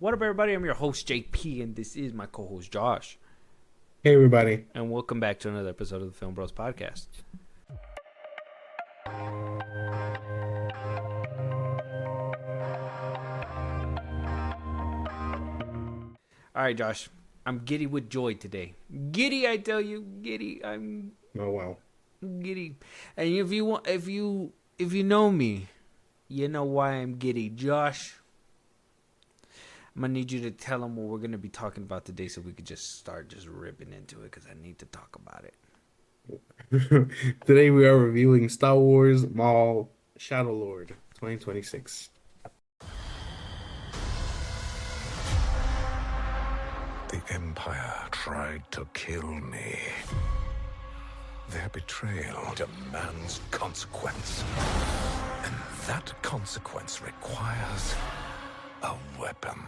What up, everybody? I'm your host, JP, and this is my co-host, Josh. Hey, everybody. And welcome back to another episode of the FilmBros podcast. All right, Josh. I'm giddy with joy today. Giddy, I tell you, giddy. I'm Oh, wow. giddy. And if you know me, you know why I'm giddy, Josh. I'm gonna need you to tell them what we're gonna be talking about today, so we could just start ripping into it, because I need to talk about it. Today we are reviewing StarWars Maul Shadow Lord 2026. The Empire tried to kill me. Their betrayal demands consequence. And that consequence requires a weapon.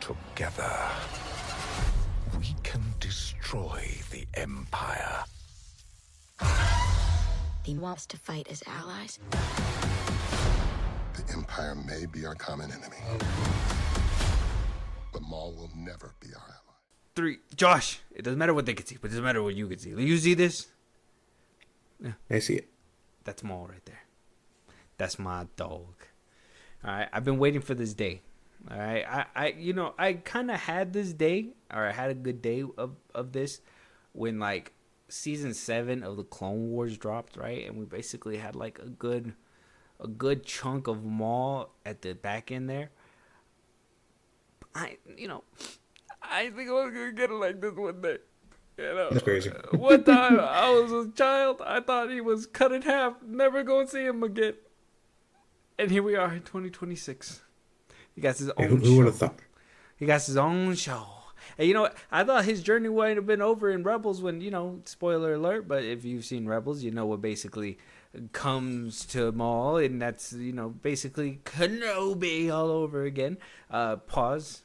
Together, we can destroy the Empire. He wants to fight as allies. The Empire may be our common enemy, but Maul will never be our ally. 3, Josh. It doesn't matter what they can see, but it doesn't matter what you can see. You see this? Yeah. I see it. That's Maul right there. That's my dog. All right, I've been waiting for this day. All right, I kind of had this day, or I had a good day of this when like season 7 of the Clone Wars dropped, right? And we basically had like a good chunk of Maul at the back end there. I think I was gonna get it like this one day. That's crazy. One time I was a child, I thought he was cut in half. Never gonna see him again. And here we are in 2026. He got his own show. Who would have thought? He got his own show. And you know what? I thought his journey would have been over in Rebels when, spoiler alert, but if you've seen Rebels, you know what basically comes to Maul, and that's, basically Kenobi all over again. Pause.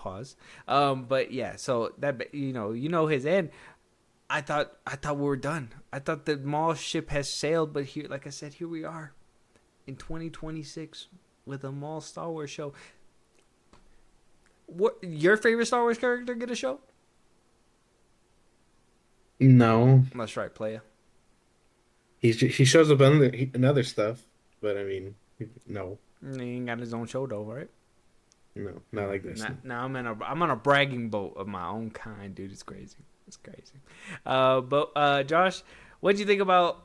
But yeah, so that, his end. I thought we were done. I thought the Maul ship has sailed, but here, like I said, here we are in 2026 with a Maul Star Wars show. What your favorite Star Wars character get a show? No. That's right, playa. He shows up in other stuff, but I mean, no. He ain't got his own show though, right? No, not like this. Now I'm on a bragging boat of my own kind, dude. It's crazy. But Josh, what do you think about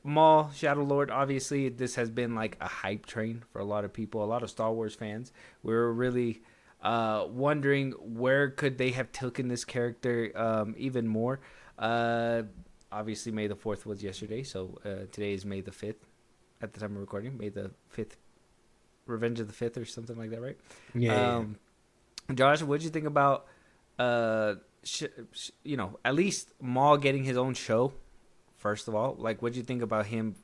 Maul Shadow Lord? Obviously, this has been like a hype train for a lot of people, a lot of Star Wars fans. We're really wondering where could they have taken this character even more. Obviously, May the 4th was yesterday, so today is May the 5th at the time of recording. May the 5th, Revenge of the 5th or something like that, right? Yeah. Josh, what did you think about at least Maul getting his own show? First of all, like, what do you think about him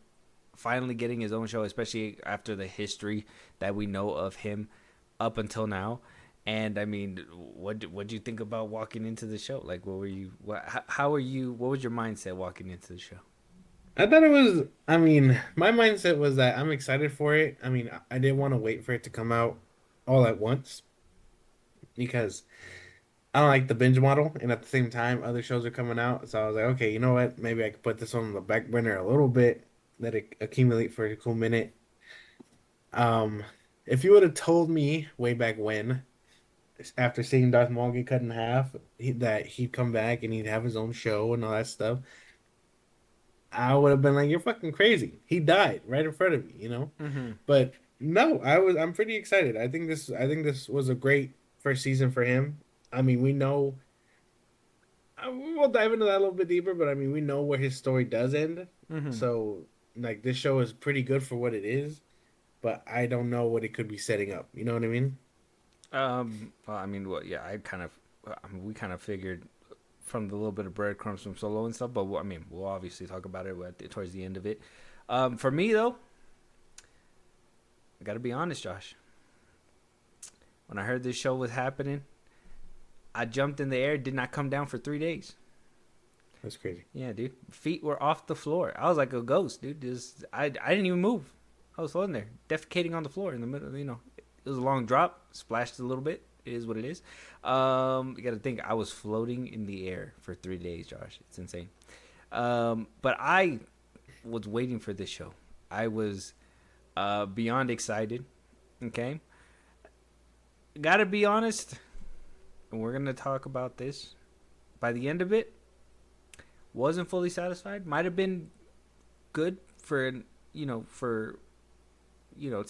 finally getting his own show, especially after the history that we know of him up until now? And I mean, what do you think about walking into the show? Like, what was your mindset walking into the show? I thought it was, my mindset was that I'm excited for it. I didn't want to wait for it to come out all at once because I don't like the binge model, and at the same time, other shows are coming out. So I was like, okay, you know what? Maybe I could put this on the back burner a little bit, let it accumulate for a cool minute. If you would have told me way back when, after seeing Darth Maul get cut in half, that he'd come back and he'd have his own show and all that stuff, I would have been like, "You're fucking crazy." He died right in front of me, Mm-hmm. But no, I'm pretty excited. I think this was a great first season for him. We know. We'll dive into that a little bit deeper, but we know where his story does end. Mm-hmm. So, like, this show is pretty good for what it is, but I don't know what it could be setting up. You know what I mean? We kind of figured from the little bit of breadcrumbs from Solo and stuff, but we'll obviously talk about it towards the end of it. For me though, I gotta be honest, Josh. When I heard this show was happening, I jumped in the air, did not come down for 3 days. That's crazy. Yeah, dude. Feet were off the floor. I was like a ghost, dude. I didn't even move. I was floating there, defecating on the floor in the middle. You know, it was a long drop, splashed a little bit. It is what it is. You got to think I was floating in the air for 3 days, Josh. It's insane. But I was waiting for this show. I was beyond excited. Okay, gotta be honest, and we're gonna talk about this. By the end of it, wasn't fully satisfied. Might have been good for to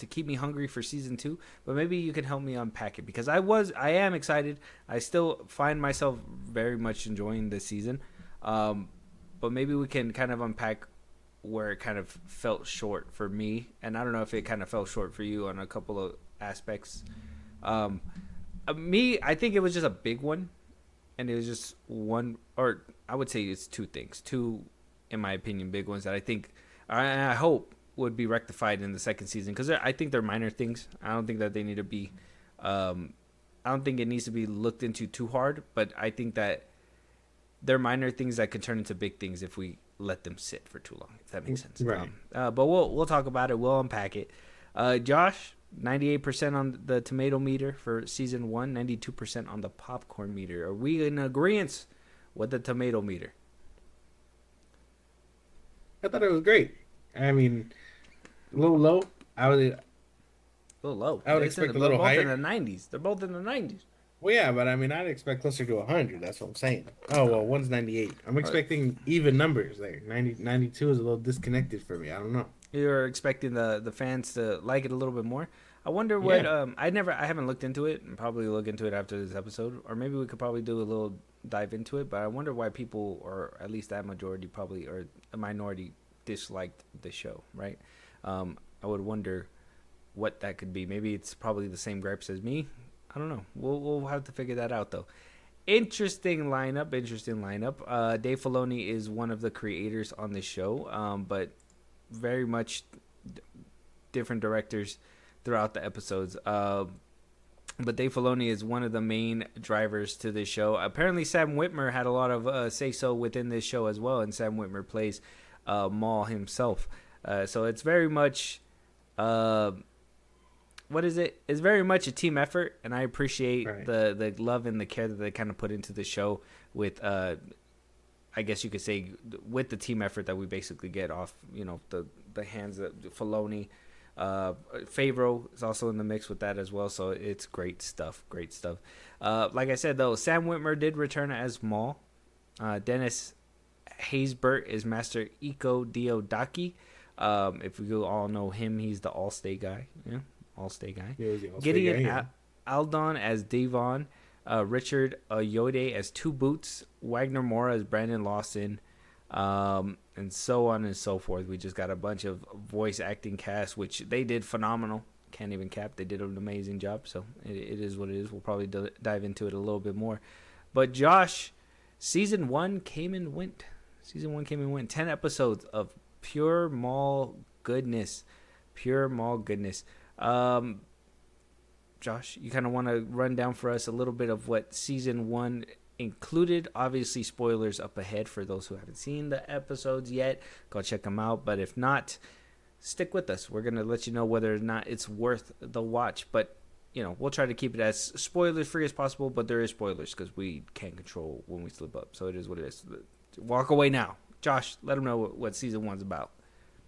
keep me hungry for season 2, but maybe you can help me unpack it, because I am excited. I still find myself very much enjoying this season, but maybe we can kind of unpack where it kind of felt short for me, and I don't know if it kind of fell short for you on a couple of aspects. I think it was just a big one, and it was just one, or I would say it's two things, in my opinion, big ones that I think, I hope would be rectified in the second season, because I think they're minor things. I don't think that they need to be, I don't think it needs to be looked into too hard, but I think that they're minor things that could turn into big things if we let them sit for too long, if that makes sense. Right. But we'll talk about it. We'll unpack it. Josh, 98% on the tomato meter for season 1, 92% on the popcorn meter. Are we in agreement with the tomato meter? I thought it was great. I mean, a little low. A little low. I would expect a little higher. higher. They're both in the 90s. They're both in the 90s. Well, yeah, but I mean, I'd expect closer to 100. That's what I'm saying. Oh, well, one's 98. I'm expecting even numbers there. 92 is a little disconnected for me. I don't know. You're expecting the fans to like it a little bit more. I wonder what. Yeah. I haven't looked into it, and probably look into it after this episode, or maybe we could probably do a little dive into it. But I wonder why people, or at least that majority, probably, or a minority, disliked the show. Right? I would wonder what that could be. Maybe it's probably the same gripes as me. I don't know. We'll have to figure that out, though. Interesting lineup. Dave Filoni is one of the creators on the show, but very much different directors throughout the episodes. But Dave Filoni is one of the main drivers to this show. Apparently, Sam Witwer had a lot of say-so within this show as well, and Sam Witwer plays Maul himself. So it's very much... what is it? It's very much a team effort, and I appreciate the love and the care that they kind of put into the show with, I guess you could say, with the team effort that we basically get off, the hands of Filoni. Favreau is also in the mix with that as well, so it's great stuff. Like I said, though, Sam Witwer did return as Maul. Dennis Haysbert is Master Iko Diodaki. If you all know him, he's the All-State guy. Yeah. All-State guy. Gideon Aldon as Devon, Richard Yode as Two Boots, Wagner Moura as Brandon Lawson, and so on and so forth. We just got a bunch of voice acting cast, which they did phenomenal. Can't even cap. They did an amazing job, so it is what it is. We'll probably dive into it a little bit more. But Josh, Season 1 came and went. 10 episodes of pure Maul goodness. Josh, you kind of want to run down for us a little bit of what Season 1 included. Obviously, spoilers up ahead for those who haven't seen the episodes yet. Go check them out. But if not, stick with us. We're going to let you know whether or not it's worth the watch. But, we'll try to keep it as spoiler-free as possible. But there is spoilers because we can't control when we slip up. So it is what it is. Walk away now. Josh, let them know what Season 1's about.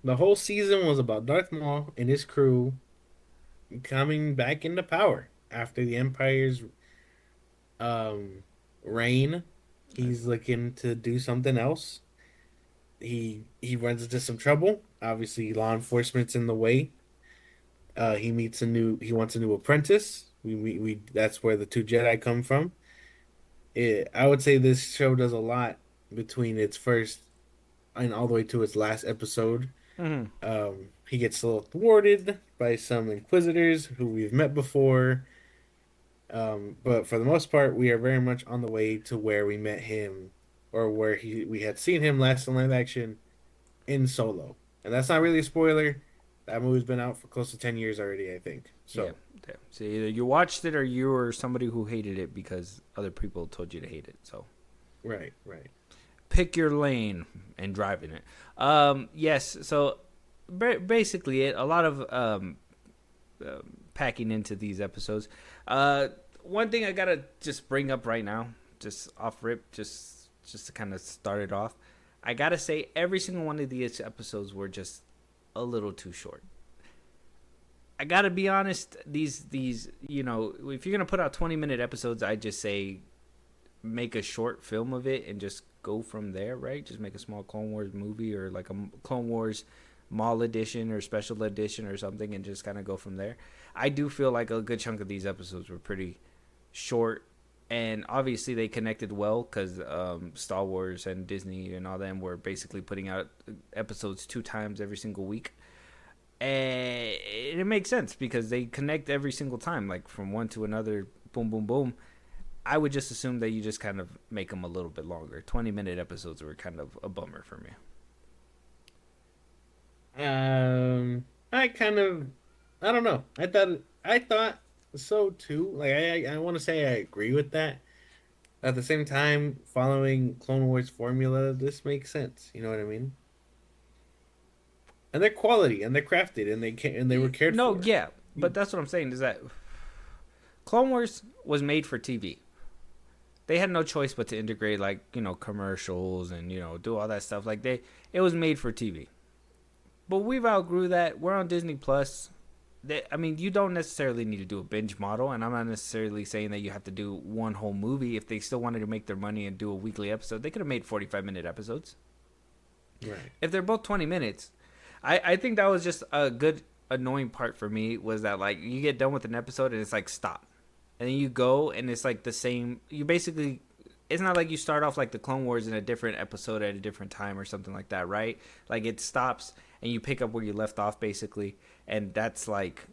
The whole season was about Darth Maul and his crew coming back into power after the Empire's reign. He's looking to do something else. He runs into some trouble. Obviously, law enforcement's in the way. He wants a new apprentice. That's where the two Jedi come from. I would say this show does a lot between its first and all the way to its last episode. Mm-hmm. He gets a little thwarted by some Inquisitors who we've met before. But for the most part, we are very much on the way to where we met him, or where we had seen him last in live action in Solo. And that's not really a spoiler. That movie's been out for close to 10 years already, I think. So, yeah. So either you watched it or you were somebody who hated it because other people told you to hate it. So, right. Pick your lane and drive in it. Yes, so basically it. A lot of packing into these episodes. One thing I gotta just bring up right now, just off rip, just to kind of start it off. I gotta say, every single one of these episodes were just a little too short. I gotta be honest. These you know, if you're gonna put out 20-minute episodes, I just say make a short film of it and just go from there, right? Just make a small Clone Wars movie or like a Clone Wars Maul edition or special edition or something, and just kind of go from there. I do feel like a good chunk of these episodes were pretty short, and obviously they connected well because Star Wars and Disney and all them were basically putting out episodes 2 times every single week. And it makes sense because they connect every single time, like from one to another, boom, boom, boom. I would just assume that you just kind of make them a little bit longer. 20-minute episodes were kind of a bummer for me. I don't know. I thought so too. Like I want to say I agree with that. At the same time, following Clone Wars formula, this makes sense. You know what I mean? And they're quality, and they're crafted, and they were cared No, for. yeah, but that's what I'm saying is that Clone Wars was made for TV. They had no choice but to integrate, like, you know, commercials and, you know, do all that stuff. Like, it was made for TV. But we've outgrew that. We're on Disney Plus. I mean, you don't necessarily need to do a binge model, and I'm not necessarily saying that you have to do one whole movie. If they still wanted to make their money and do a weekly episode, they could have made 45-minute episodes. Right. If they're both 20 minutes, I think that was just a good annoying part for me, was that, like, you get done with an episode and it's like, stop. And then you go and it's like the same. You basically, it's not like you start off like the Clone Wars in a different episode at a different time or something like that, right? Like, it stops and you pick up where you left off, basically. And that's like,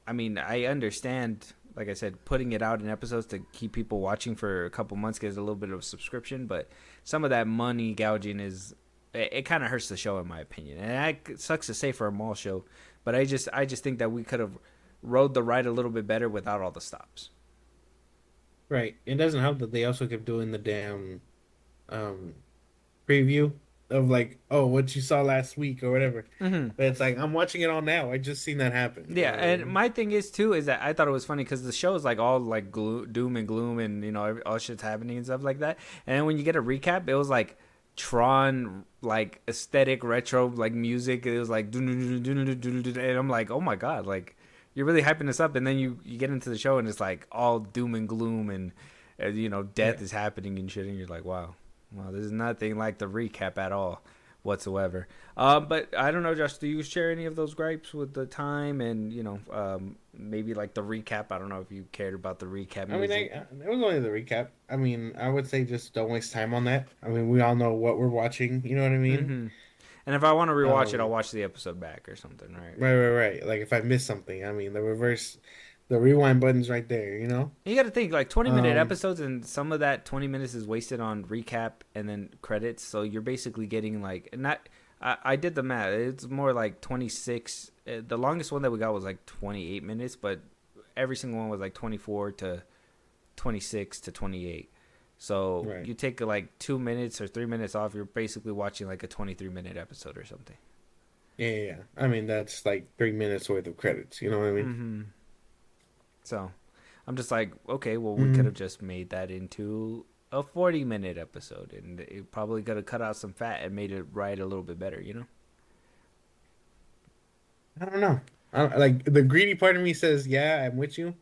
I mean, I understand, like I said, putting it out in episodes to keep people watching for a couple months gets a little bit of a subscription, but some of that money gouging is, it kind of hurts the show in my opinion. And it sucks to say for a Maul show, but I just think that we could have rode the ride a little bit better without all the stops. Right. It doesn't help that they also kept doing the damn preview of like, oh, what you saw last week or whatever. Mm-hmm. But it's like, I'm watching it all now. I just seen that happen. Yeah, You know what I and mean? my thing is too is that I thought it was funny because the show is like all like doom and gloom and, you know, all shit's happening and stuff like that. And then when you get a recap, it was like Tron, like aesthetic retro like music. It was like, and I'm like, oh my god, like you're really hyping this up. And then you get into the show and it's like all doom and gloom and you know, death is happening and shit. And you're like, wow, this is nothing like the recap at all whatsoever. But I don't know, Josh, do you share any of those gripes with the time and, you know, maybe like the recap? I don't know if you cared about the recap I mean, music. it was only the recap. I mean, I would say just don't waste time on that. I mean, we all know what we're watching. You know what I mean? Mm-hmm. And if I want to rewatch it, I'll watch the episode back or something, right? Right. Like if I miss something, I mean, the rewind button's right there. You know? You got to think like 20-minute episodes, and some of that 20 minutes is wasted on recap and then credits. So you're basically getting like, not. I did the math. It's more like 26. The longest one that we got was like 28 minutes, but every single one was like 24 to 26 to 28. So you take like 2 minutes or 3 minutes off, you're basically watching like a 23-minute episode or something. Yeah. I mean, that's like 3 minutes worth of credits. You know what I mean? Mm-hmm. So I'm just like, okay, well, we could have just made that into a 40-minute episode, and it probably could have cut out some fat and made it ride a little bit better, you know? I don't know. Like the greedy part of me says, yeah, I'm with you,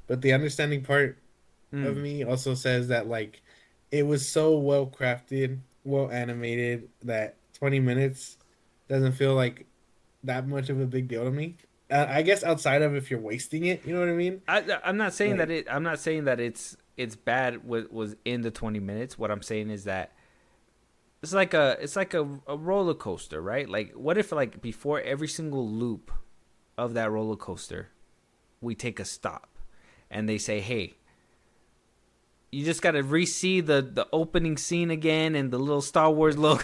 but the understanding part of me also says that like it was so well crafted, well animated that 20 minutes doesn't feel like that much of a big deal to me. I guess outside of if you're wasting it, you know what I mean? I'm not saying I'm not saying that it's bad. Was in the 20 minutes. What I'm saying is that it's like a roller coaster, right? Like, what if like before every single loop of that roller coaster, we take a stop, and they say, hey, you just got to re-see the opening scene again and the little Star Wars logo.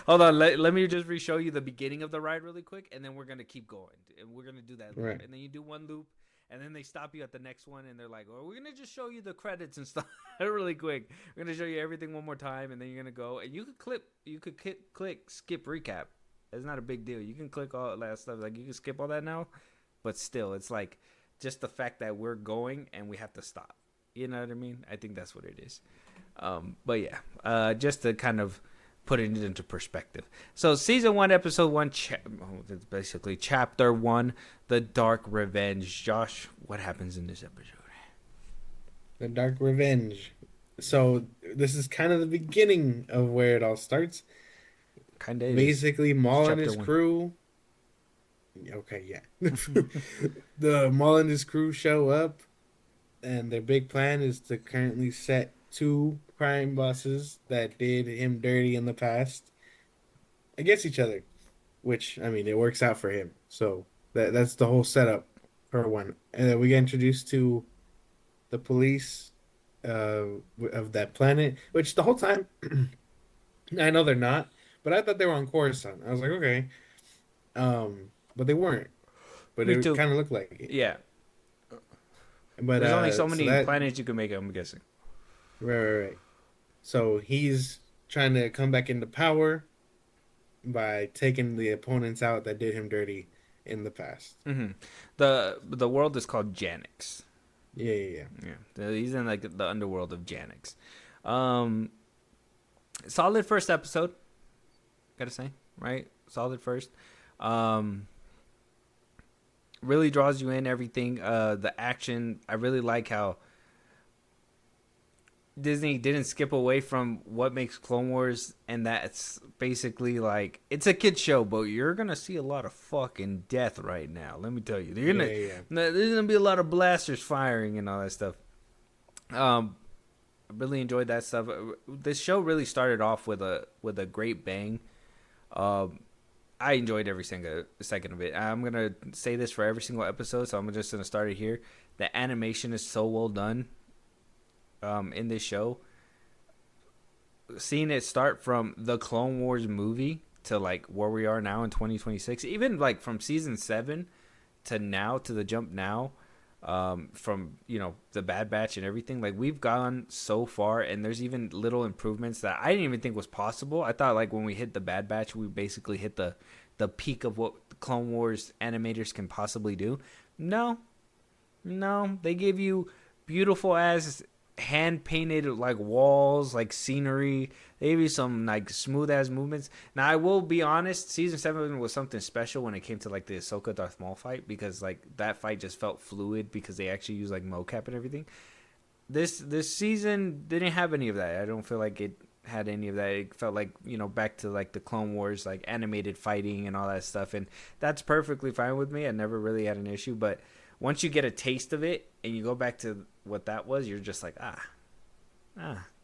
Hold on. Let me just re-show you the beginning of the ride really quick, and then we're going to keep going. And we're going to do that loop. Right. And then you do one loop, and then they stop you at the next one, and they're like, oh, we're going to just show you the credits and stuff really quick. We're going to show you everything one more time, and then you're going to go. And you could click skip recap It's not a big deal. You can click all that stuff. Like you can skip all that now, but still, it's like just the fact that we're going and we have to stop. You know what I mean? I think that's what it is. But yeah, just to kind of put it into perspective. So season 1, episode 1, it's basically chapter 1, The Dark Revenge. Josh, what happens in this episode? The Dark Revenge. So this is kind of the beginning of where it all starts. Kind of Basically, Maul and his crew. Okay, yeah. The Maul and his crew show up, and their big plan is to currently set 2 crime bosses that did him dirty in the past against each other. Which, I mean, it works out for him. So that's the whole setup for one. And then we get introduced to the police of that planet, which the whole time I know they're not, but I thought they were on Coruscant. I was like, okay, but they weren't. But Me it too. kind of looked like it. Yeah. But There's only so many that, planets you can make, I'm guessing. right. So he's trying to come back into power by taking the opponents out that did him dirty in the past. Mm-hmm. The world is called Janix. Yeah. He's in like the underworld of Janix. Solid first episode, gotta say, right? Solid first. Really draws you in, everything. The action, I really like how Disney didn't skip away from what makes Clone Wars, and that's basically like it's a kid show, but you're gonna see a lot of fucking death right now. Let me tell you, there's gonna be a lot of blasters firing and all that stuff. I really enjoyed that stuff. This show really started off with a great bang. I enjoyed every single second of it. I'm gonna say this for every single episode, so I'm just gonna start it here. The animation is so well done. In this show, seeing it start from the Clone Wars movie to like where we are now in 2026, even like from season 7 to now, to the jump now, from the Bad Batch and everything, like we've gone so far, and there's even little improvements that I didn't even think was possible. I thought like when we hit the Bad Batch, we basically hit the peak of what the Clone Wars animators can possibly do. No, they give you beautiful ass hand painted like walls, like scenery. They give you some like smooth ass movements. Now I will be honest, season 7 was something special when it came to like the Ahsoka Darth Maul fight, because like that fight just felt fluid because they actually used like mocap and everything. This season didn't have any of that. I don't feel like it had any of that. It felt like back to like the Clone Wars, like animated fighting and all that stuff, and that's perfectly fine with me. I never really had an issue, but once you get a taste of it and you go back to what that was, you're just like,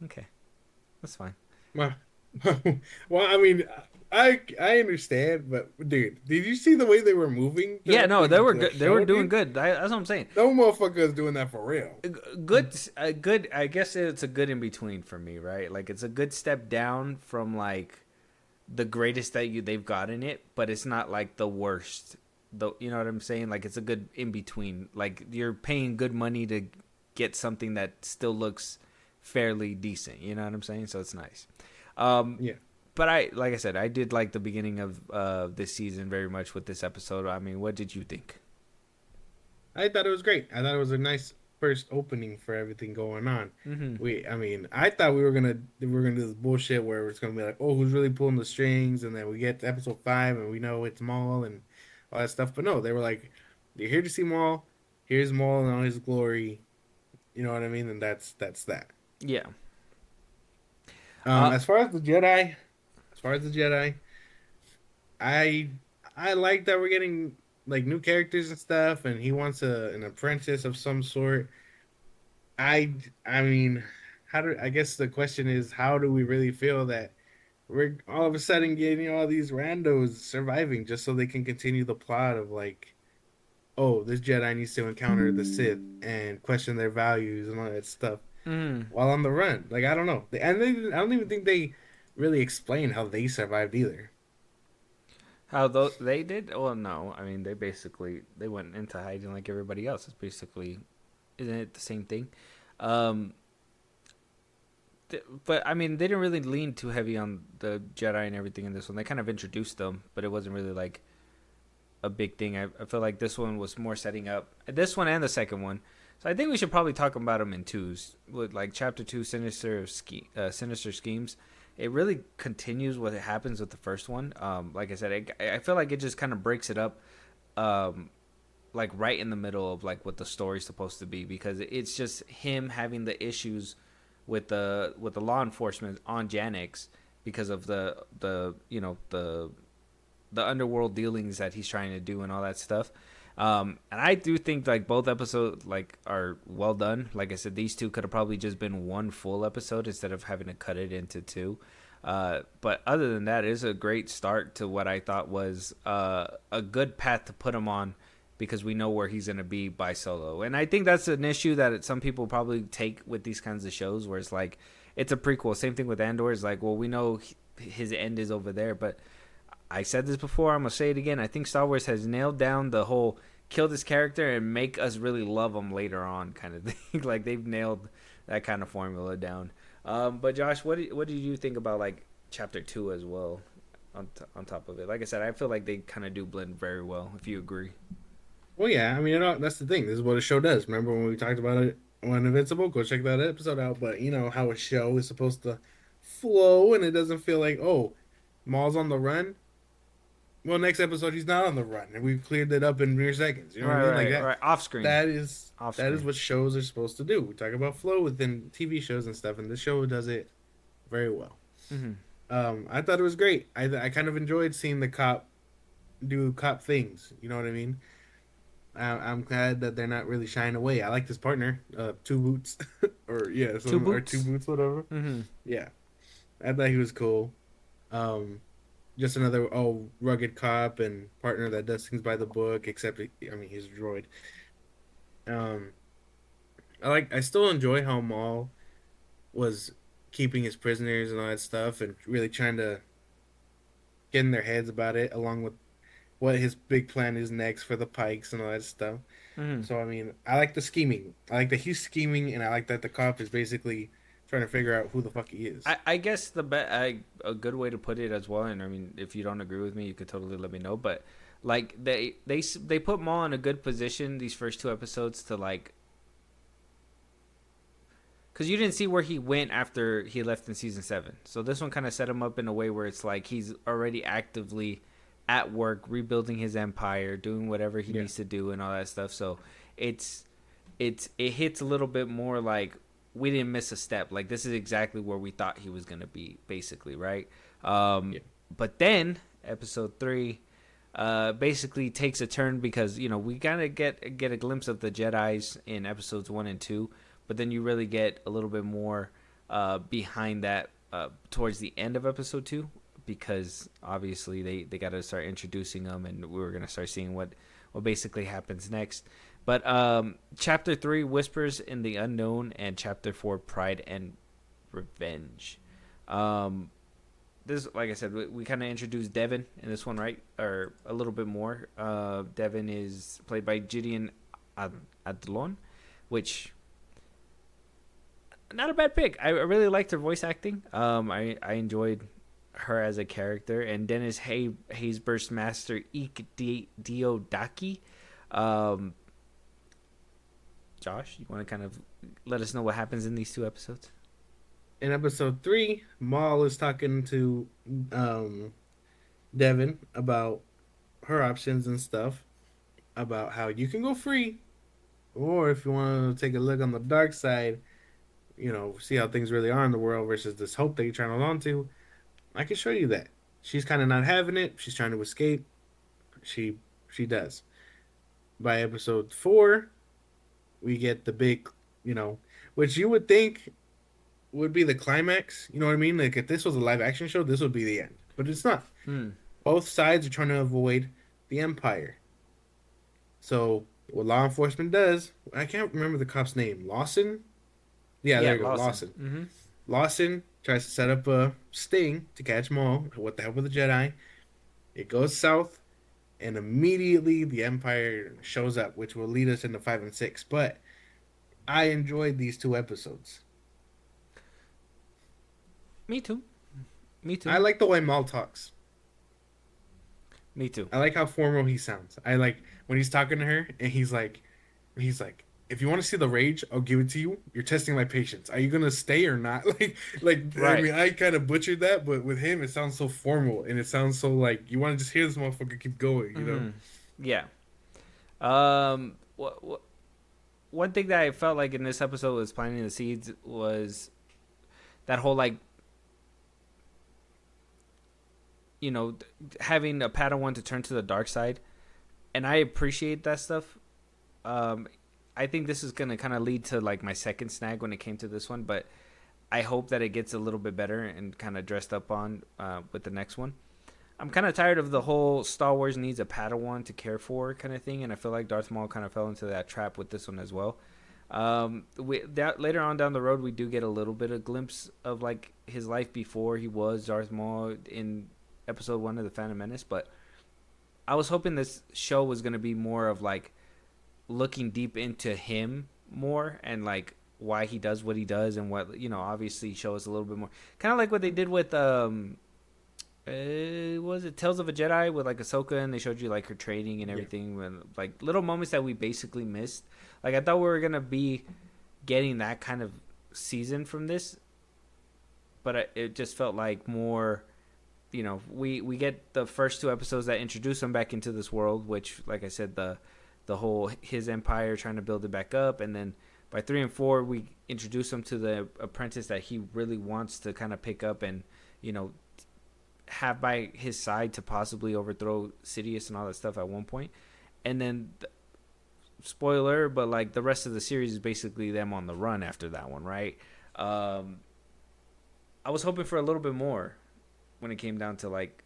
okay, that's fine. Well, I mean, I understand, but dude, did you see the way they were moving? Yeah, no, they were good. They were doing good. That's what I'm saying. No motherfucker is doing that for real. Good. I guess it's a good in between for me, right? Like it's a good step down from like the greatest that they've gotten it, but it's not like the worst. You know what I'm saying? Like it's a good in between. Like you're paying good money to get something that still looks fairly decent. You know what I'm saying? So it's nice. Yeah. But like I said, I did like the beginning of this season very much with this episode. I mean, what did you think? I thought it was great. I thought it was a nice first opening for everything going on. Mm-hmm. I thought we were gonna do this bullshit where it's gonna be like, oh, who's really pulling the strings, and then we get to episode 5 and we know it's Maul and all that stuff. But no, they were like, you're here to see Maul. Here's Maul in all his glory. You know what I mean? And that's that. Yeah. As far as the Jedi, I like that we're getting like new characters and stuff, and he wants an apprentice of some sort. I mean, I guess the question is, how do we really feel that we're all of a sudden getting all these randos surviving just so they can continue the plot of like, oh, this Jedi needs to encounter the Sith and question their values and all that stuff while on the run. Like, I don't know. I don't even think they really explain how they survived either. How they did? Well, no. I mean, they went into hiding like everybody else. It's basically, isn't it the same thing? but I mean, they didn't really lean too heavy on the Jedi and everything in this one. They kind of introduced them, but it wasn't really like a big thing. I feel like this one was more setting up this one and the second one. So I think we should probably talk about them in twos. With like Chapter 2, Sinister Schemes. It really continues what happens with the first one. Like I said, I feel like it just kind of breaks it up, like right in the middle of like what the story's supposed to be, because it's just him having the issues with the law enforcement on Janix because of the you know the underworld dealings that he's trying to do and all that stuff. And I do think like both episodes like are well done. Like I said, these two could have probably just been one full episode instead of having to cut it into two. But other than that, it's a great start to what I thought was a good path to put him on, because we know where he's going to be by Solo. And I think that's an issue that some people probably take with these kinds of shows, where it's like it's a prequel. Same thing with Andor. It's like, well, we know his end is over there, but I said this before, I'm going to say it again. I think Star Wars has nailed down the whole kill this character and make us really love him later on kind of thing. Like, they've nailed that kind of formula down. But Josh, what did you think about like Chapter 2 as well on top of it? Like I said, I feel like they kind of do blend very well, if you agree. Well, yeah, I mean, that's the thing. This is what a show does. Remember when we talked about it on Invincible? Go check that episode out. But you know how a show is supposed to flow, and it doesn't feel like, oh, Maul's on the run. Well, next episode he's not on the run, and we've cleared it up in mere seconds. You know what I mean? Like that. Right. Off screen. That is Off that is screen. what shows are supposed to do. We talk about flow within TV shows and stuff, and this show does it very well. Mm-hmm. I thought it was great. I kind of enjoyed seeing the cop do cop things. You know what I mean? I'm glad that they're not really shying away. I like this partner, Two Boots, or yeah, Two Boots? or Two Boots, whatever. Mm-hmm. Yeah, I thought he was cool. Just another rugged cop and partner that does things by the book. Except I mean he's a droid. Um, I still enjoy how Maul was keeping his prisoners and all that stuff, and really trying to get in their heads about it, along with what his big plan is next for the Pikes and all that stuff. Mm-hmm. So I mean, I like the scheming. I like that he's scheming, and I like that the cop is basically trying to figure out who the fuck he is. I guess a good way to put it as well, and I mean, if you don't agree with me, you could totally let me know. But like they put Maul in a good position these first two episodes to like, because you didn't see where he went after he left in season 7. So this one kind of set him up in a way where it's like he's already actively at work rebuilding his empire, doing whatever he needs to do and all that stuff. So it hits a little bit more like we didn't miss a step. Like this is exactly where we thought he was gonna be, basically, right? But then episode 3 basically takes a turn, because you know we kind of get a glimpse of the Jedis in episodes 1 and 2, but then you really get a little bit more behind that towards the end of episode 2, because obviously they got to start introducing them, and we were going to start seeing what basically happens next. But Chapter 3, Whispers in the Unknown, and Chapter 4, Pride and Revenge. This, like I said, we kind of introduced Devin in this one, right? Or a little bit more. Devin is played by Gideon Adlon, which... not a bad pick. I really liked her voice acting. I enjoyed her as a character. And Dennis Haysburst Master Ik Diodaki. Josh, you want to kind of let us know what happens in these two episodes? In episode 3, Maul is talking to Devin about her options and stuff, about how you can go free, or if you want to take a look on the dark side, you know, see how things really are in the world versus this hope that you're trying to hold on to, I can show you that. She's kind of not having it. She's trying to escape. She does. By episode 4, we get the big, you know, which you would think would be the climax. You know what I mean? Like if this was a live action show, this would be the end. But it's not. Both sides are trying to avoid the Empire. So what law enforcement does, I can't remember the cop's name. Lawson? Yeah, there you go. Lawson. Mm-hmm. Lawson tries to set up a sting to catch Maul with the help of the Jedi. It goes south, and immediately the Empire shows up, which will lead us into 5 and 6. But I enjoyed these 2 episodes. Me too. Me too. I like the way Maul talks. Me too. I like how formal he sounds. I like when he's talking to her and he's like, if you want to see the rage, I'll give it to you. You're testing my patience. Are you gonna stay or not? I Right. mean, I kind of butchered that, but with him, it sounds so formal and it sounds so like you want to just hear this motherfucker keep going. You know? Hmm. Yeah. What one thing that I felt like in this episode was planting the seeds was that whole like having a Padawan to turn to the dark side, and I appreciate that stuff. Um, I think this is gonna kind of lead to like my second snag when it came to this one, but I hope that it gets a little bit better and kind of dressed up on with the next one. I'm kind of tired of the whole Star Wars needs a Padawan to care for kind of thing, and I feel like Darth Maul kind of fell into that trap with this one as well. Later on down the road, we do get a little bit of glimpse of like his life before he was Darth Maul in Episode 1 of the Phantom Menace, but I was hoping this show was gonna be more of like looking deep into him more and like why he does what he does and what obviously show us a little bit more, kind of like what they did with was it Tales of a Jedi with like Ahsoka, and they showed you like her training and everything, and like little moments that we basically missed. Like I thought we were gonna be getting that kind of season from this, but it just felt like more. We get the first two episodes that introduce him back into this world, which, like I said, the whole his empire trying to build it back up, and then by 3 and 4 we introduce him to the apprentice that he really wants to kind of pick up and have by his side to possibly overthrow Sidious and all that stuff at one point. And then spoiler, but like the rest of the series is basically them on the run after that one, right? I was hoping for a little bit more when it came down to like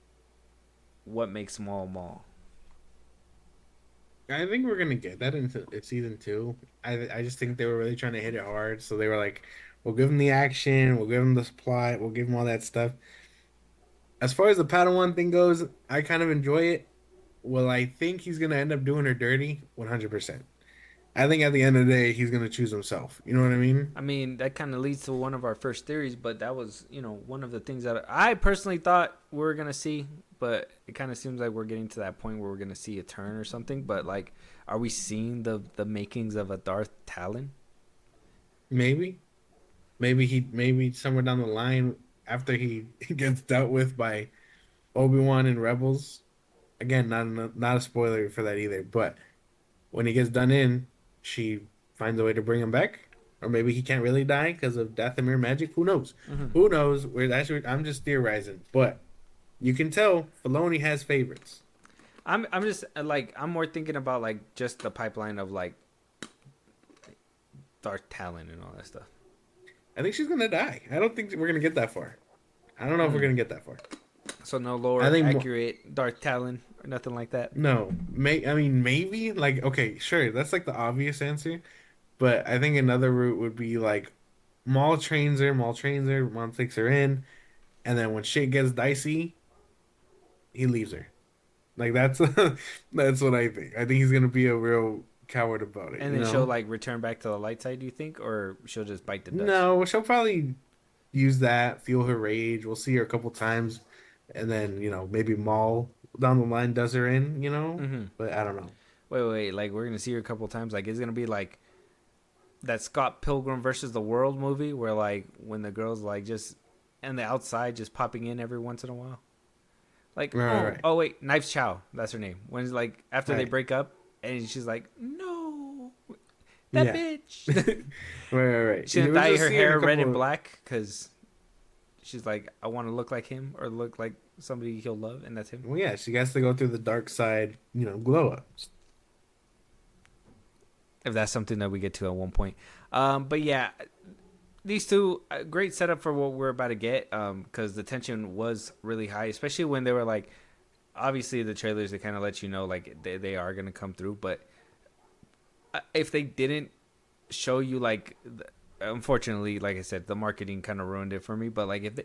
what makes Maul Maul. I think we're gonna get that in season 2. I just think they were really trying to hit it hard, so they were like, we'll give him the action, we'll give him the plot, we'll give him all that stuff. As far as the Padawan thing goes, I kind of enjoy it. Well, I think he's gonna end up doing her dirty 100%. I think at the end of the day, he's gonna choose himself. You know what I mean? I mean, that kind of leads to one of our first theories, but that was, one of the things that I personally thought we were going to see, but it kind of seems like we're getting to that point where we're going to see a turn or something. But, like, are we seeing the makings of a Darth Talon? Maybe. Maybe somewhere down the line, after he gets dealt with by Obi-Wan and Rebels. Again, not a spoiler for that either, but when he gets done in, she finds a way to bring him back. Or maybe he can't really die because of Dathomir magic. Who knows? Mm-hmm. Who knows? I'm just theorizing. But you can tell Filoni has favorites. I'm just like I'm more thinking about like just the pipeline of like Darth Talon and all that stuff. I think she's gonna die. I don't think we're gonna get that far. I don't know if we're gonna get that far. So no lower accurate Darth Talon or nothing like that. No, I mean maybe like okay, sure, that's like the obvious answer, but I think another route would be like Maul trains her, Maul takes her in, and then when shit gets dicey, he leaves her. Like that's that's what I think. I think he's gonna be a real coward about it. And then she'll like return back to the light side. Do you think, or she'll just bite the dust? No, she'll probably use that, feel her rage. We'll see her a couple times, and then maybe Maul down the line does her in. Mm-hmm. But I don't know. Wait, like we're gonna see her a couple times. Like it's gonna be like that Scott Pilgrim versus the World movie, where like when the girl's like just on the outside, just popping in every once in a while. Like right. Oh wait, Knives Chow, that's her name. When like after they Right. break up, and she's like, no, that bitch. Right. She didn't We'll dye just her see in a hair red couple and of- black because she's like, I want to look like him or look like somebody he'll love, and that's him. Well, yeah, she has to go through the dark side, glow ups. If that's something that we get to at one point. But yeah, these two, great setup for what we're about to get, because the tension was really high, especially when they were like, obviously the trailers, they kind of let you know like they are going to come through, but if they didn't show you like, unfortunately, like I said, the marketing kind of ruined it for me, but like if they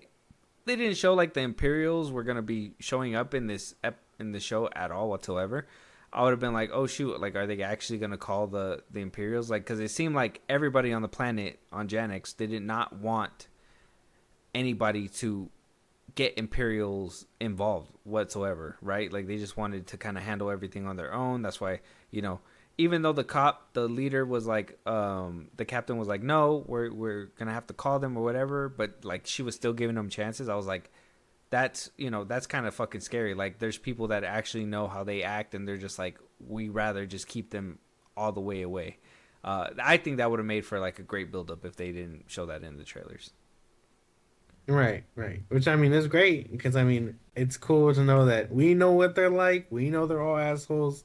didn't show like the Imperials were going to be showing up in this in the show at all whatsoever, I would have been like, oh shoot, like are they actually gonna call the Imperials? Like, because it seemed like everybody on the planet on Janix, they did not want anybody to get Imperials involved whatsoever, right? Like they just wanted to kind of handle everything on their own. That's why, even though the leader was like, the captain was like, no, we're gonna have to call them or whatever, but like she was still giving them chances. I was like, that's kind of fucking scary. Like there's people that actually know how they act, and they're just like, we rather just keep them all the way away. I think that would have made for like a great build-up if they didn't show that in the trailers. Right, right. Which I mean is great because I mean it's cool to know that we know what they're like. We know they're all assholes.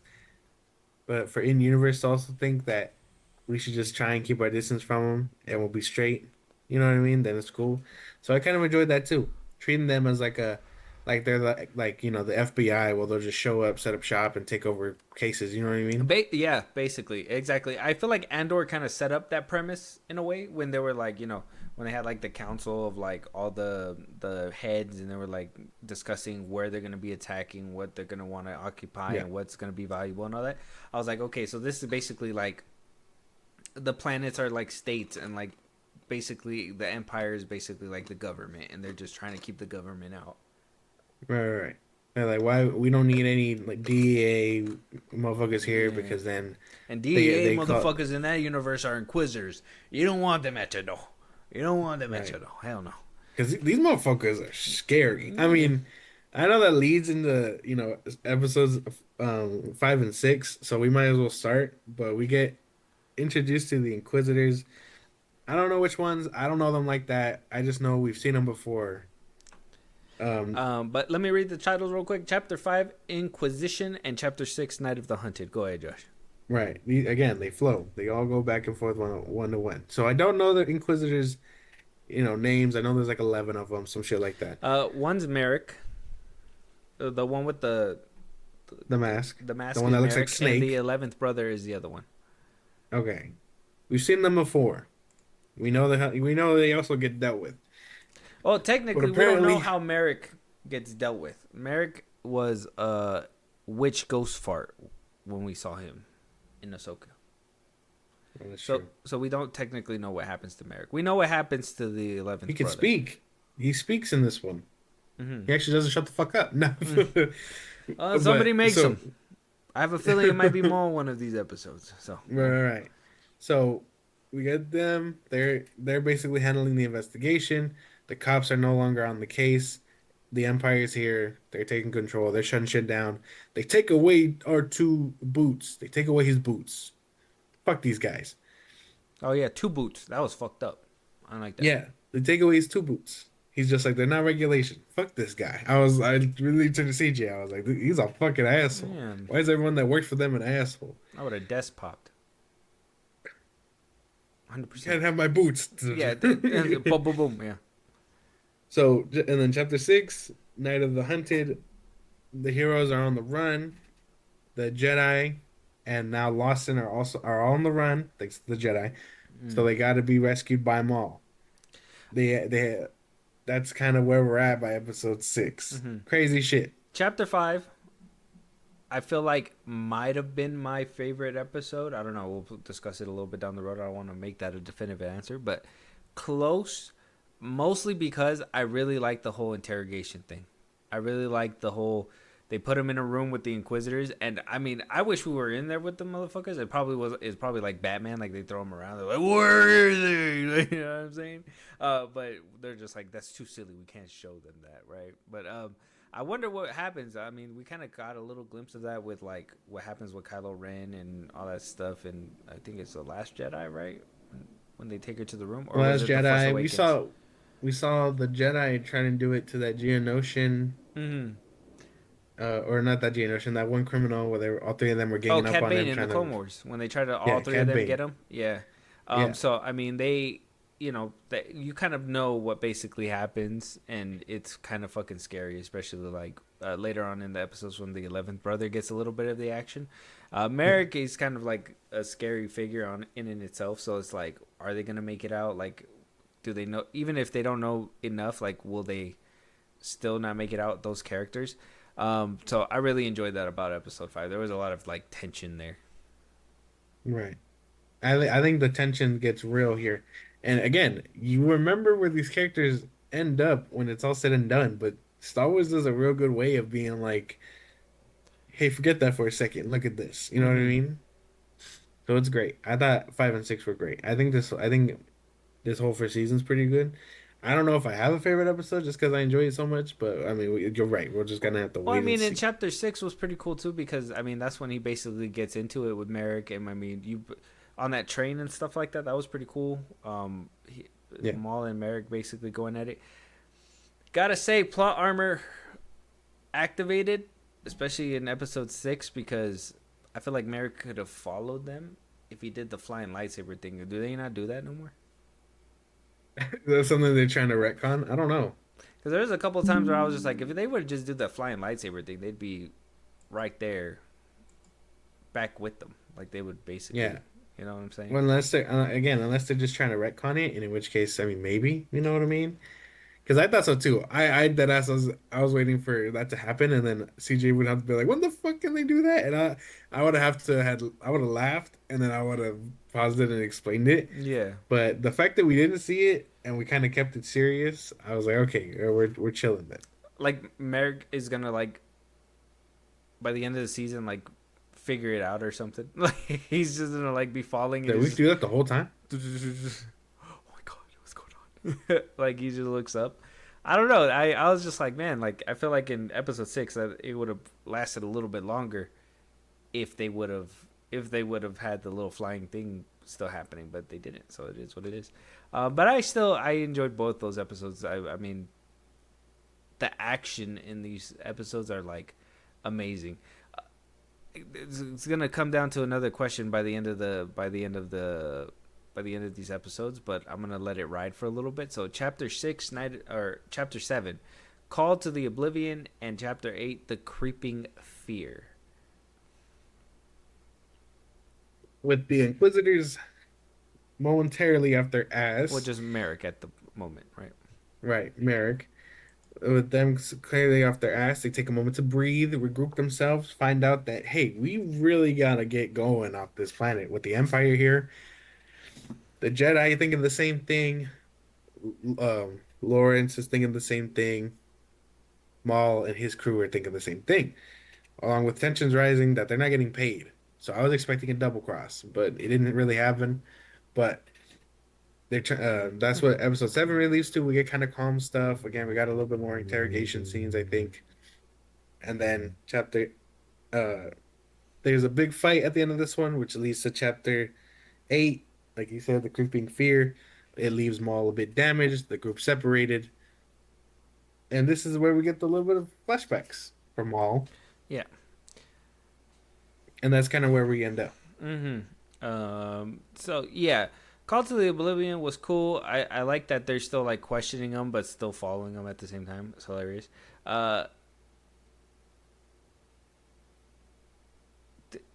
But for in universe to also think that we should just try and keep our distance from them and we'll be straight. You know what I mean? Then it's cool. So I kind of enjoyed that too. Treating them as like they're like the FBI. Well, they'll just show up, set up shop, and take over cases. You know what I mean? Yeah, basically, exactly. I feel like Andor kind of set up that premise in a way when they were like, when they had like the council of like all the heads, and they were like discussing where they're gonna be attacking, what they're gonna want to occupy, and what's gonna be valuable and all that. I was like, okay, so this is basically like the planets are like states, and like basically the Empire is basically like the government, and they're just trying to keep the government out. Right. They're like, why we don't need any like DEA motherfuckers here because then and DEA they motherfuckers in that universe are Inquisitors. You don't want them at your door. You don't want them at your door. Hell no. Because these motherfuckers are scary. I mean, I know that leads into episodes 5 and 6, so we might as well start. But we get introduced to the Inquisitors. I don't know which ones. I don't know them like that. I just know we've seen them before. But let me read the titles real quick. Chapter 5, Inquisition, and Chapter 6, Night of the Hunted. Go ahead, Josh. Right. Again, they flow. They all go back and forth one to one. So I don't know the Inquisitors, names. I know there's like 11 of them, some shit like that. One's Merrick, the one with the mask. The mask. The one that looks Merrick, like Snake. And the 11th brother is the other one. Okay. We've seen them before. We know they also get dealt with. Well, technically, we don't know how Merrick gets dealt with. Merrick was a witch ghost fart when we saw him in Ahsoka. Oh, so we don't technically know what happens to Merrick. We know what happens to the 11th He can brother. speak. He speaks in this one. Mm-hmm. He actually doesn't shut the fuck up. No. Somebody makes him. I have a feeling it might be Maul one of these episodes. So right. So we get them. They're basically handling the investigation. The cops are no longer on the case. The Empire's here. They're taking control. They're shutting shit down. They take away our 2 boots. They take away his boots. Fuck these guys. Oh yeah, 2 boots. That was fucked up. I like that. Yeah, they take away his 2 boots. He's just like, they're not regulation. Fuck this guy. I really turned to CJ. I was like, he's a fucking asshole. Man. Why is everyone that works for them an asshole? I would have desk popped. 100%. Can't have my boots. Yeah, boom, boom, boom. Yeah. So, and then Chapter 6, Night of the Hunted. The heroes are on the run. The Jedi and now Lawson are all on the run, thanks to the Jedi. So they got to be rescued by Maul. That's kind of where we're at by episode 6. Mm-hmm. Crazy shit. Chapter 5, I feel like might have been my favorite episode. I don't know. We'll discuss it a little bit down the road. I don't want to make that a definitive answer, but close. Mostly because I really like the whole interrogation thing. I really like the whole, they put him in a room with the Inquisitors, and I mean, I wish we were in there with the motherfuckers. It's probably like Batman, like they throw him around. They're like, where is he? You know what I'm saying? But they're just like, that's too silly. We can't show them that, right? But I wonder what happens. I mean, we kind of got a little glimpse of that with like what happens with Kylo Ren and all that stuff, and I think it's The Last Jedi, right? When they take her to the room, or Last Jedi. We saw the Jedi trying to do it to that Geonosian, or not that Geonosian, that one criminal where all 3 of them were ganging up on him. In the Clone Wars, when they tried to all 3 of them get him. Yeah. So I mean, they, you kind of know what basically happens, and it's kind of fucking scary, especially like later on in the episodes when the 11th brother gets a little bit of the action. Merrick is kind of like a scary figure in itself. So it's like, are they gonna make it out? Like, do they know? Even if they don't know enough, like, will they still not make it out? Those characters. So I really enjoyed that about episode 5. There was a lot of like tension there. Right. I think the tension gets real here. And again, you remember where these characters end up when it's all said and done. But Star Wars does a real good way of being like, hey, forget that for a second. Look at this. You know what I Mm-hmm. mean? So it's great. I thought 5 and 6 were great. I think this whole first season's pretty good. I don't know if I have a favorite episode just because I enjoy it so much, but I mean, you're right. We're just gonna have to Well, I wait and mean, in see. chapter 6 was pretty cool too because I mean that's when he basically gets into it with Merrick, and I mean you on that train and stuff like that. That was pretty cool. Yeah. Maul and Merrick basically going at it. Gotta say, plot armor activated, especially in episode 6, because I feel like Merrick could have followed them if he did the flying lightsaber thing. Do they not do that no more? That's something they're trying to retcon. I don't know. Because there was a couple of times where I was just like, if they would just do the flying lightsaber thing, they'd be right there, back with them. Like they would basically, Yeah. you know what I'm saying? Well, unless they're just trying to retcon it, and in which case, I mean, maybe you know what I mean. Because I thought so too. I was waiting for that to happen, and then CJ would have to be like, "When the fuck can they do that?" And I would have laughed, and then I would have paused it and explained it. Yeah. But the fact that we didn't see it and we kind of kept it serious, I was like, okay, we're chilling then. Like Merrick is gonna like by the end of the season like figure it out or something. Like he's just gonna like be falling. Did And we just, do that the whole time? oh my god, what's going on? Like he just looks up. I don't know. I was just like, man, like I feel like in episode 6 that it would have lasted a little bit longer if they would have had the little flying thing still happening, but they didn't. So it is what it is. But I enjoyed both those episodes. I mean, the action in these episodes are like amazing. It's gonna come down to another question by the end of these episodes, but I'm gonna let it ride for a little bit. So chapter 7, Call to the Oblivion, and chapter 8, The Creeping Fear. With the Inquisitors momentarily off their Well, ass, just Merrick at the moment, right? right, Merrick. With them clearly off their ass, they take a moment to breathe, regroup themselves, find out that hey, we really gotta get going off this planet with the Empire here. The Jedi thinking the same thing. Lawrence is thinking the same thing. Maul and his crew are thinking the same thing, along with tensions rising that they're not getting paid. So I was expecting a double cross, but it didn't really happen. But that's what episode 7 really leads to. We get kind of calm stuff. Again, we got a little bit more interrogation scenes, I think. And then uh, there's a big fight at the end of this one, which leads to chapter 8. Like you said, the creeping fear. It leaves Maul a bit damaged. The group separated. And this is where we get the little bit of flashbacks from Maul. Yeah. And that's kind of where we end up. So yeah, Call to the Oblivion was cool. I like that they're still like questioning him, but still following him at the same time. It's hilarious.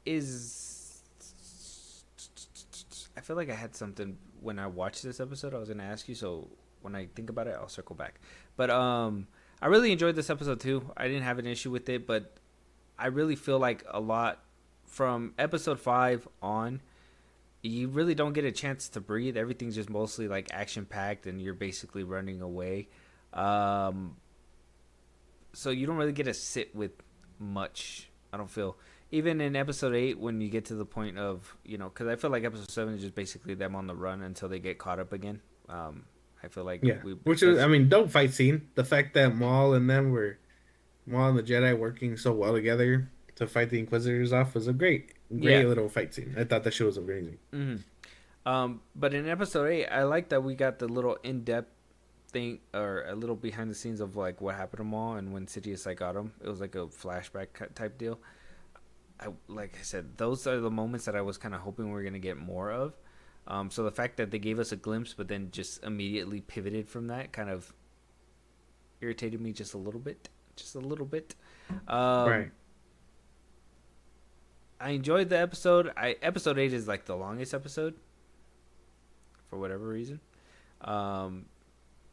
Is I feel like I had something when I watched this episode I was gonna ask you, so when I think about it I'll circle back. But I really enjoyed this episode too. I didn't have an issue with it, but I really feel like a lot from episode 5 on, you really don't get a chance to breathe. Everything's just mostly like action packed, and you're basically running away. So you don't really get to sit with much. I don't feel. Even in episode 8, when you get to the point of, because I feel like episode 7 is just basically them on the run until they get caught up again. I feel like Yeah. Which is, I mean, dope fight scene. The fact that Maul and the Jedi working so well together to fight the Inquisitors off was a great little fight scene. I thought that shit was amazing. But in episode 8, I like that we got the little in-depth thing, or a little behind the scenes of like what happened to Maul and when Sidious like got him. It was like a flashback type deal. Like I said, those are the moments that I was kind of hoping we were gonna get more of. So the fact that they gave us a glimpse, but then just immediately pivoted from that, kind of irritated me just a little bit. Right. I enjoyed the episode. Episode 8 is like the longest episode for whatever reason.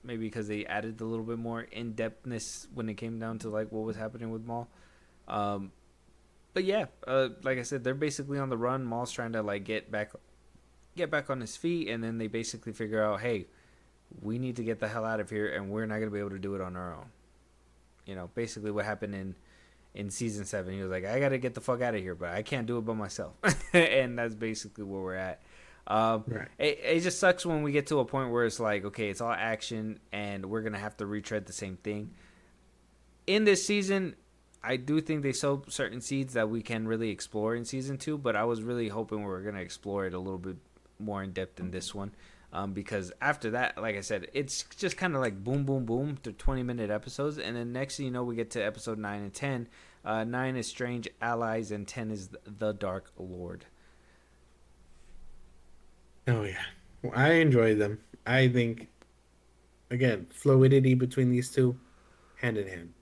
Maybe because they added a little bit more in-depthness when it came down to like what was happening with Maul. But yeah, like I said, they're basically on the run. Maul's trying to like get back on his feet, and then they basically figure out, hey, we need to get the hell out of here, and we're not gonna be able to do it on our own. Basically what happened in season 7. He was like, I gotta get the fuck out of here, but I can't do it by myself. And that's basically where we're at. Right. It just sucks when we get to a point where it's like, okay, it's all action and we're gonna have to retread the same thing. In this season, I do think they sow certain seeds that we can really explore in season 2, but I was really hoping we were gonna explore it a little bit more in depth in this one. Because after that, like I said, it's just kind of like boom, boom, boom to 20-minute episodes. And then next thing you know, we get to episode 9 and 10. 9 is Strange Allies, and 10 is the Dark Lord. Oh yeah, well, I enjoy them. I think again fluidity between these two, hand in hand.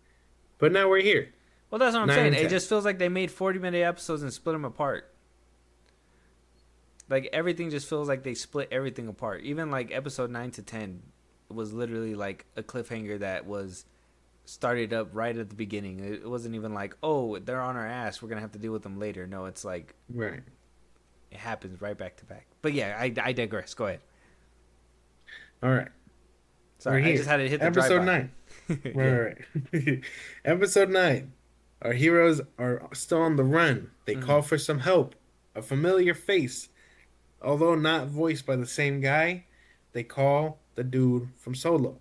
But now we're here. Well, that's what I'm 9 saying. and It 10. just feels like they made 40-minute episodes and split them apart. Like, everything just feels like they split everything apart. Even, like, episode 9 to 10 was literally, like, a cliffhanger that was started up right at the beginning. It wasn't even like, oh, they're on our ass, we're going to have to deal with them later. No, it's like, Right. it happens right back to back. But, yeah, I digress. Go ahead. All right. Sorry, We're I here. just had to hit the Episode drive-by. 9. Yeah. Right. Episode 9. Our heroes are still on the run. They call for some help. A familiar face, although not voiced by the same guy, they call the dude from Solo,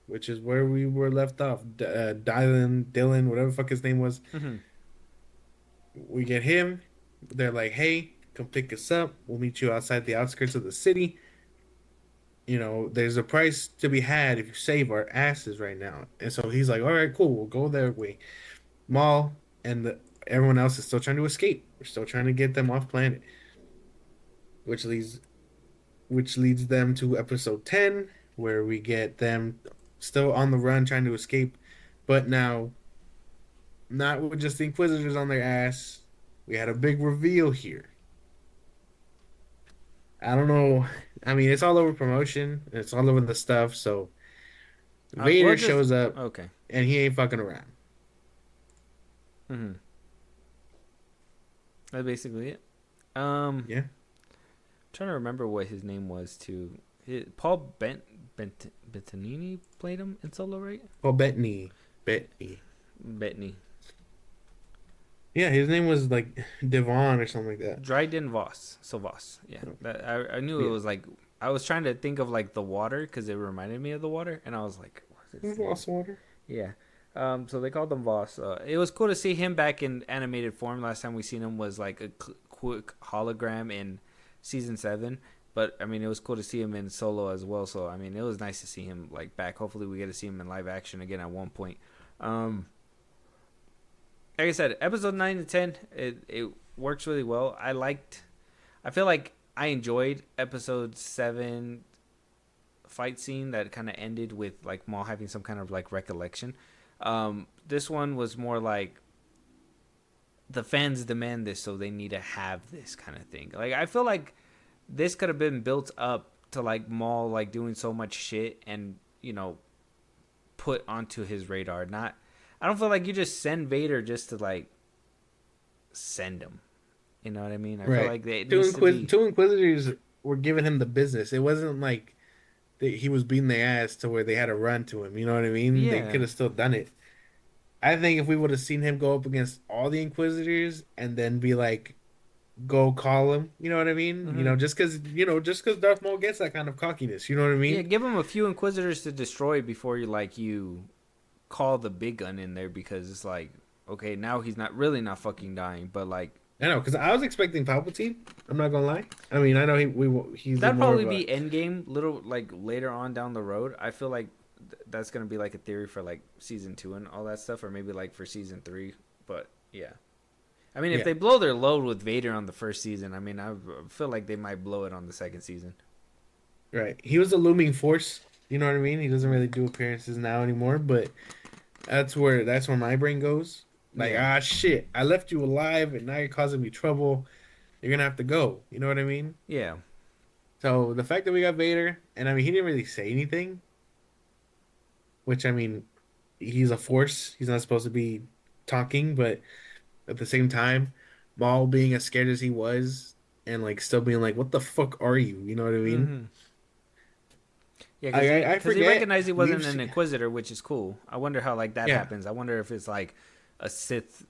which is where we were left off. Dylan, whatever the fuck his name was. Mhm. We get him. They're like, hey, come pick us up. We'll meet you outside the outskirts of the city. There's a price to be had if you save our asses right now. And so he's like, all right, cool. We'll go their way. Maul and everyone else is still trying to escape. We're still trying to get them off planet. Which leads them to episode 10, where we get them still on the run trying to escape, but now not with just the Inquisitors on their ass. We had a big reveal here. I don't know. I mean, it's all over promotion. It's all over the stuff. So Vader shows up, Okay. and he ain't fucking around. Mm-hmm. That's basically it. Yeah. Trying to remember what his name was too. Paul Bettany played him in Solo, right? Well, Bettany. Bettany. Yeah, his name was like Devon or something like that. Dryden Voss. So Voss. Yeah. I knew it Yeah. was like, I was trying to think of like the water because it reminded me of the water, and I was like, what is this? Voss water. Yeah. So they called him Voss. It was cool to see him back in animated form. Last time we seen him was like a quick hologram in season 7. But I mean, it was cool to see him in Solo as well. So I mean, it was nice to see him like back. Hopefully, we get to see him in live action again at one point. Like I said, episode 9 to 10, it works really well. I feel like I enjoyed episode 7 fight scene that kind of ended with like Maul having some kind of like recollection. This one was more like the fans demand this, so they need to have this kind of thing. Like, I feel like this could have been built up to like Maul like doing so much shit and put onto his radar. I don't feel like you just send Vader just to like send him. You know what I mean? I feel like Two Inquisitors were giving him the business. It wasn't like he was beating their ass to where they had to run to him. You know what I mean? Yeah. They could have still done it. I think if we would have seen him go up against all the Inquisitors and then be like, go call him. You know what I mean? Mm-hmm. Just because Darth Maul gets that kind of cockiness. You know what I mean? Yeah, give him a few Inquisitors to destroy before you call the big gun in there, because it's like, okay, now he's not fucking dying, but like, I know, because I was expecting Palpatine. I'm not gonna lie. I mean, I know he's that'd more probably of be Endgame, little like later on down the road. I feel like that's gonna be like a theory for like season 2 and all that stuff, or maybe like for season 3. But yeah, I mean, if they blow their load with Vader on the first season, I mean, I feel like they might blow it on the second season. Right. He was a looming force. You know what I mean? He doesn't really do appearances now anymore, but that's where my brain goes. Like, Yeah. shit, I left you alive and now you're causing me trouble. You're gonna have to go. You know what I mean? Yeah. So the fact that we got Vader, and I mean, he didn't really say anything, which I mean, he's a force. He's not supposed to be talking, but at the same time, Maul being as scared as he was and like still being like, "What the fuck are you?" You know what I mean? Mm-hmm. Yeah, I because he forget. recognized he We've wasn't an Inquisitor, which is cool. I wonder how like that yeah. happens. I wonder if it's like a Sith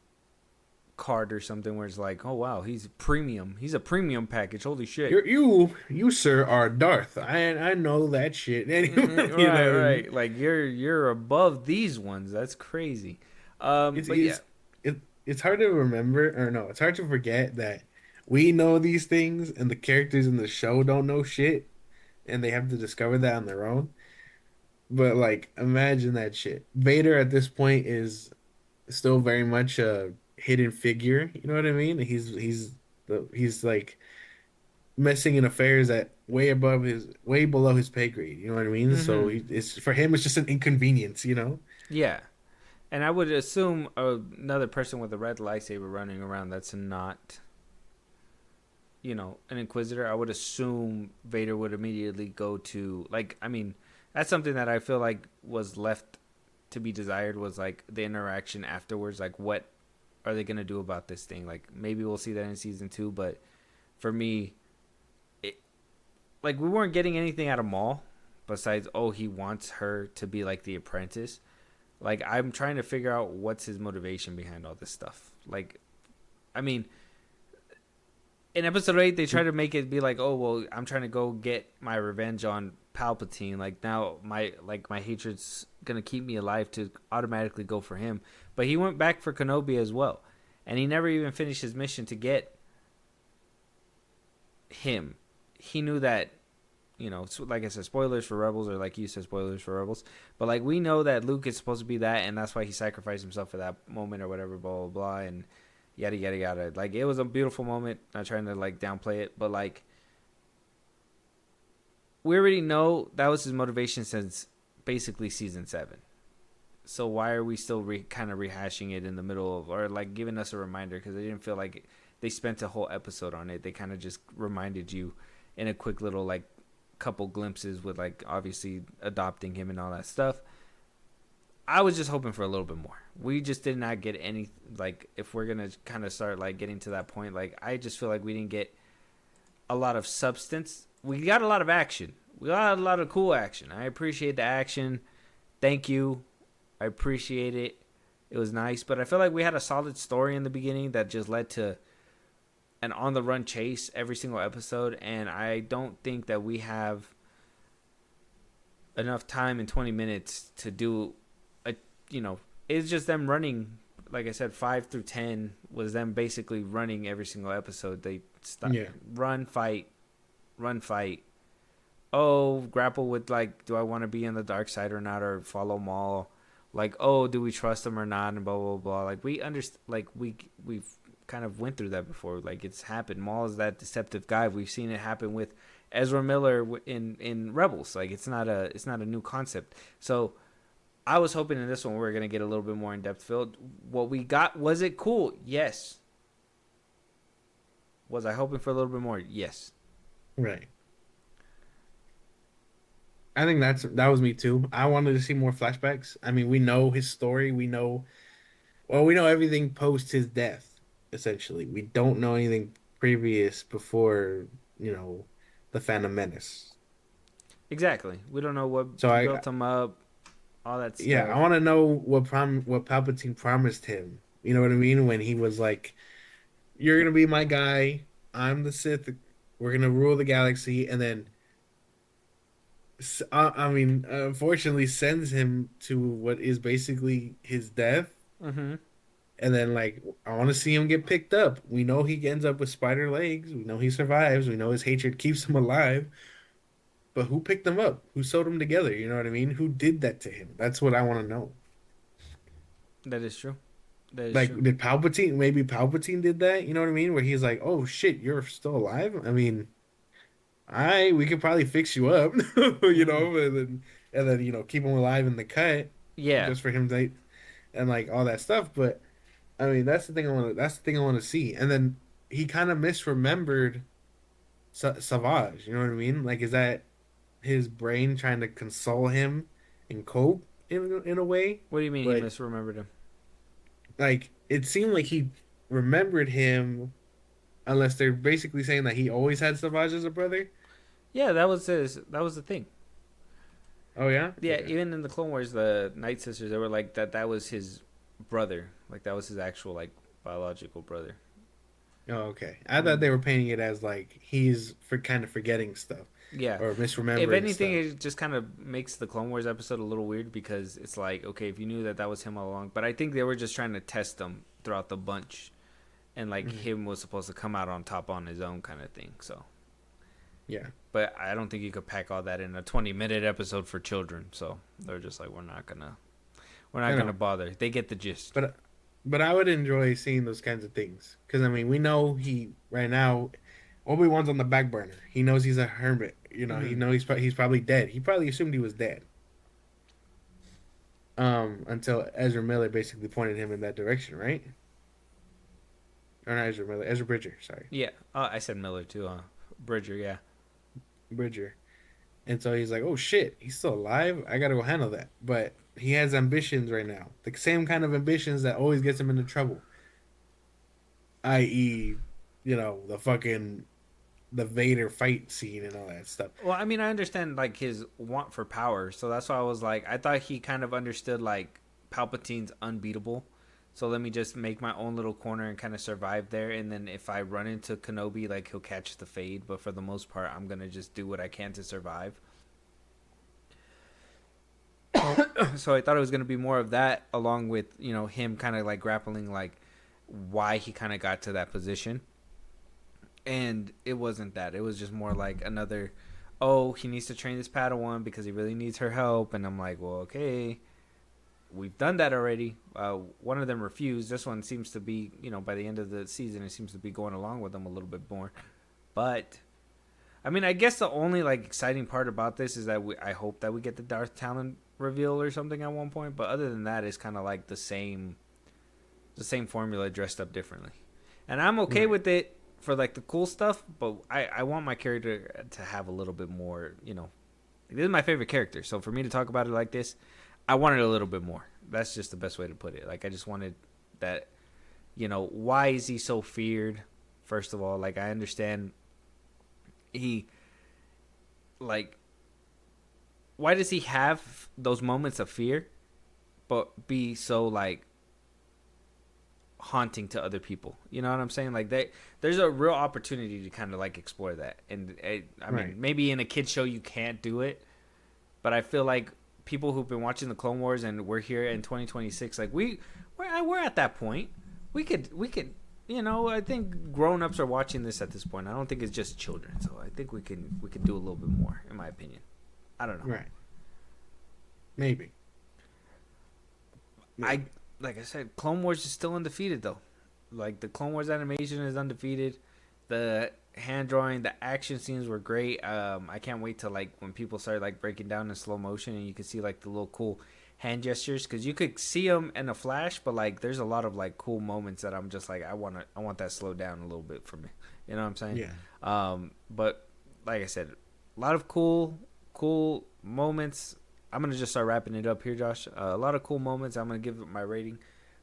card or something where it's like, oh wow, he's premium. He's a premium package. Holy shit. You sir are Darth. I know that shit. Anyway, you know Right, what I mean? right. Like you're above these ones. That's crazy. It's But yeah, it's it's hard to remember, or no, it's hard to forget that we know these things and the characters in the show don't know shit, and they have to discover that on their own. But like, imagine that shit. Vader at this point is still very much a hidden figure. You know what I mean? He's like messing in affairs that way below his pay grade. You know what I mean? So it's for him, it's just an inconvenience. You know? yeah. And I would assume another person with a red lightsaber running around that's not, an Inquisitor. I would assume Vader would immediately go to like. I mean, that's something that I feel like was left to be desired was like the interaction afterwards. Like, what are they gonna do about this thing? Like, maybe we'll see that in season 2. But for me, it, like we weren't getting anything out of Maul besides he wants her to be like the apprentice. Like, I'm trying to figure out what's his motivation behind all this stuff. Like, I mean, in episode 8, they try to make it be like, oh, well, I'm trying to go get my revenge on Palpatine. Like, now my hatred's going to keep me alive to automatically go for him. But he went back for Kenobi as well. And he never even finished his mission to get him. He knew that, like I said, spoilers for Rebels, or like you said, spoilers for Rebels. But like we know that Luke is supposed to be that, and that's why he sacrificed himself for that moment or whatever, blah blah blah, and yada yada yada. Like it was a beautiful moment. Not trying to like downplay it, but like we already know that was his motivation since basically season 7. So why are we still kind of rehashing it in the middle of, or like giving us a reminder? Because I didn't feel like they spent a whole episode on it. They kind of just reminded you in a quick little like couple glimpses with like obviously adopting him and all that stuff. I was just hoping for a little bit more. We just did not get any, like, if we're gonna kind of start like getting to that point, like I just feel like we didn't get a lot of substance. We got a lot of action. We got a lot of cool action. I appreciate the action. Thank you. I appreciate it. It was nice, but I feel like we had a solid story in the beginning that just led to an on-the-run chase every single episode, and I don't think that we have enough time in 20 minutes to do it's just them running. Like I said, 5 through 10 was them basically running every single episode. They stop, run, fight, grapple with like, do I want to be on the dark side or not, or follow Maul? Like, do we trust him or not, and blah blah blah. Like we understand, like we've kind of went through that before. Like it's happened. Maul is that deceptive guy. We've seen it happen with Ezra Miller in Rebels. Like it's not a new concept. So I was hoping in this one we were gonna get a little bit more in depth filled. What we got, was it cool? Yes. Was I hoping for a little bit more? Yes. Right. I think that was me too. I wanted to see more flashbacks. I mean, we know his story. We know everything post his death. Essentially, we don't know anything previous before the Phantom Menace. Exactly. We don't know what So built him up, all that stuff. yeah, I want to know what Palpatine promised him. You know what I mean? When he was like, "You're gonna be my guy. I'm the Sith. We're gonna rule the galaxy," and then I mean, unfortunately, sends him to what is basically his death. Mm-hmm. And then, like, I want to see him get picked up. We know he ends up with spider legs. We know he survives. We know his hatred keeps him alive. But who picked him up? Who sewed him together? You know what I mean? Who did that to him? That's what I want to know. That is true. Like, true. did Palpatine? Maybe Palpatine did that. You know what I mean? Where he's like, "Oh shit, you're still alive." I mean, we could probably fix you up, and then keep him alive in the cut, Yeah. just for him to, and like all that stuff. But I mean, that's the thing I want to. That's the thing I want to see. And then he kind of misremembered Savage. You know what I mean? Like, is that his brain trying to console him and cope in a way? What do you mean But he misremembered him? like, it seemed like he remembered him, unless they're basically saying that he always had Savage as a brother. Yeah, that was the thing. Oh yeah. Yeah, Okay. even in the Clone Wars, the Night Sisters, they were like that was his brother. Like that was his actual like biological brother. Oh, okay. I thought they Mm, were painting it as like he's for kind of forgetting stuff yeah. or If misremembering anything, stuff. it just kind of makes the Clone Wars episode a little weird because it's like, okay, if you knew that was him all along, but I think they were just trying to test him throughout the bunch, and like Mhm. him was supposed to come out on top on his own kind of thing. So, Yeah. but I don't think you could pack all that in a 20-minute episode for children. So they're just like, we're I not gonna know. bother. They get the gist. But I would enjoy seeing those kinds of things because I mean we know he right now Obi-Wan's on the back burner. He knows he's a hermit. You know, he Hmm. knows he's probably dead. He probably assumed he was dead. Until Ezra Miller basically pointed him in that direction, right? Or not Ezra Miller, Ezra Bridger, sorry. Yeah, I said Miller too. Bridger, yeah. Bridger. And so he's like, "Oh shit, he's still alive. I got to go handle that." But he has ambitions right now. The same kind of ambitions that always gets him into trouble. I.e., the Vader fight scene and all that stuff. Well, I mean, I understand like his want for power, so that's why I was like, I thought he kind of understood like Palpatine's unbeatable. So let me just make my own little corner and kind of survive there, and then if I run into Kenobi, like he'll catch the fade. But for the most part, I'm gonna just do what I can to survive. So I thought it was gonna be more of that, along with him kind of like grappling like why he kind of got to that position. And it wasn't that. It was just more like another, oh, he needs to train this Padawan because he really needs her help. And I'm like, well, okay, we've done that already. One of them refused. This one seems to be, by the end of the season, it seems to be going along with them a little bit more. But I mean, I guess the only like exciting part about this is that I hope that we get the Darth Talon reveal or something at one point. But other than that, it's kind of like the same formula dressed up differently, and I'm okay Right. with it for like the cool stuff. But I want my character to have a little bit more. This is my favorite character, so for me to talk about it like this, I wanted a little bit more. That's just the best way to put it. Like I just wanted that. Why is he so feared? First of all, like I understand he like why does he have those moments of fear but be so like haunting to other people? You know what I'm saying? Like there's a real opportunity to kind of like explore that. And I mean, Right. maybe in a kid show you can't do it, but I feel like people who've been watching the Clone Wars and we're here in 2026, like we're at that point. We could I think grown-ups are watching this at this point. I don't think it's just children. So I think we can do a little bit more, in my opinion. I don't know. Right. Maybe. I like I said, Clone Wars is still undefeated though. Like the Clone Wars animation is undefeated. The hand drawing, the action scenes were great. I can't wait to like when people start like breaking down in slow motion and you can see like the little cool hand gestures because you could see them in a flash, but like there's a lot of like cool moments that I'm just like I want that slowed down a little bit for me. You know what I'm saying? Yeah. But like I said, a lot of cool moments. I'm gonna just start wrapping it up here, Josh. A lot of cool moments. I'm gonna give it my rating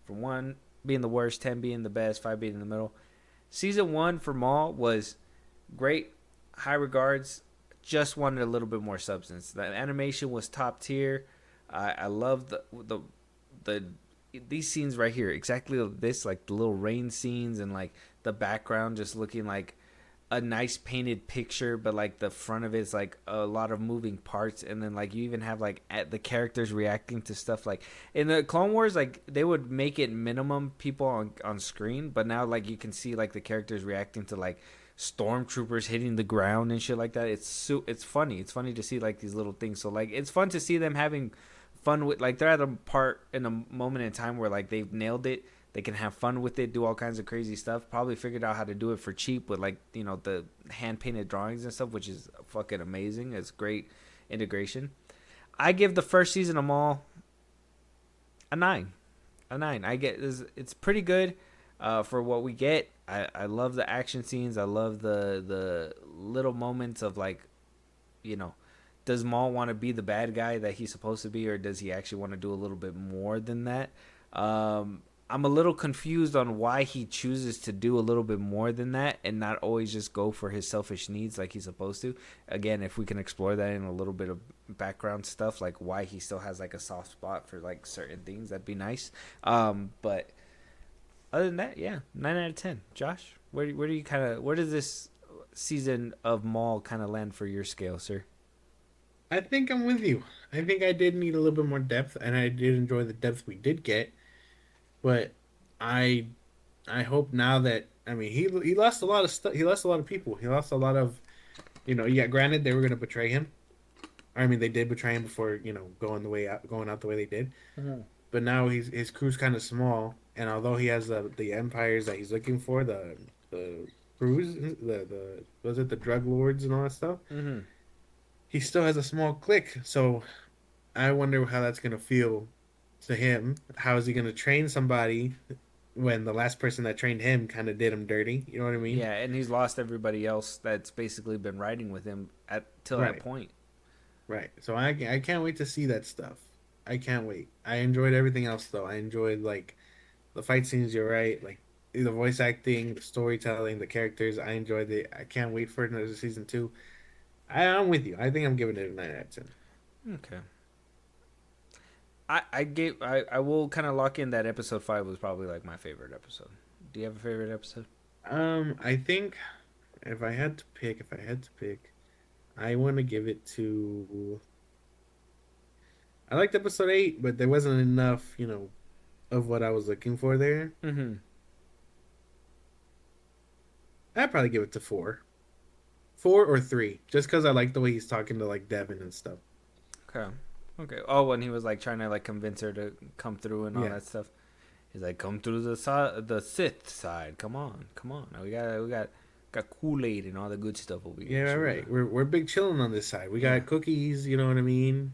from 1 being the worst, 10 being the best, 5 being in the middle. Season 1 for Maul was great, high regards. Just wanted a little bit more substance. The animation was top tier. I love the these scenes right here. Exactly this, like the little rain scenes and like the background just looking like a nice painted picture, but like the front of it's like a lot of moving parts, and then like you even have like the characters reacting to stuff. Like in the Clone Wars, like they would make it minimum people on screen, but now like you can see like the characters reacting to like stormtroopers hitting the ground and shit like that. It's funny. It's funny to see like these little things. So like it's fun to see them having fun with like they're at a part in a moment in time where like they've nailed it. They can have fun with it, do all kinds of crazy stuff. Probably figured out how to do it for cheap with like the hand painted drawings and stuff, which is fucking amazing. It's great integration. I give the first season of Maul a 9. A 9. It's pretty good for what we get. I love the action scenes. I love the little moments of like, does Maul want to be the bad guy that he's supposed to be, or does he actually want to do a little bit more than that? I'm a little confused on why he chooses to do a little bit more than that and not always just go for his selfish needs like he's supposed to. Again, if we can explore that in a little bit of background stuff, like why he still has like a soft spot for like certain things, that'd be nice. But other than that, yeah, 9 out of 10. Josh, where do you kind of, where does this season of Maul kind of land for your scale, sir? I think I'm with you. I think I did need a little bit more depth, and I did enjoy the depth we did get. But I I hope now that I mean he lost a lot of stuff. He lost a lot of people. He lost a lot of Yeah, granted they were gonna betray him. I mean they did betray him before going out the way they did. Mhm. But now his crew's kind of small, and although he has the empires that he's looking for, the crews, the was it the drug lords and all that stuff, Mm-hmm. he still has a small clique. So I wonder how that's gonna feel to him. How is he gonna train somebody when the last person that trained him kind of did him dirty? You know what I mean? Yeah, and he's lost everybody else that's basically been riding with him till that Right. point. Right. So I can't wait to see that stuff. I can't wait. I enjoyed everything else though. I enjoyed like the fight scenes. You're right. Like the voice acting, the storytelling, the characters. I enjoyed it. I can't wait for another season two. I'm with you. I think I'm giving it a 9 out of 10. Okay. I will kind of lock in that episode 5 was probably like my favorite episode. Do you have a favorite episode? I think if I had to pick, I want to give it to. I liked episode 8, but there wasn't enough, of what I was looking for there. Mm-hmm. I'd probably give it to 4 or 3, just because I like the way he's talking to like Devin and stuff. Okay. Okay. Oh, when he was like trying to like convince her to come through and all Yeah. that stuff. He's like, "Come through the Sith side. Come on. We got Kool-Aid and all the good stuff over here." Yeah, So, right. We're big chilling on this side. We got Yeah. cookies. You know what I mean?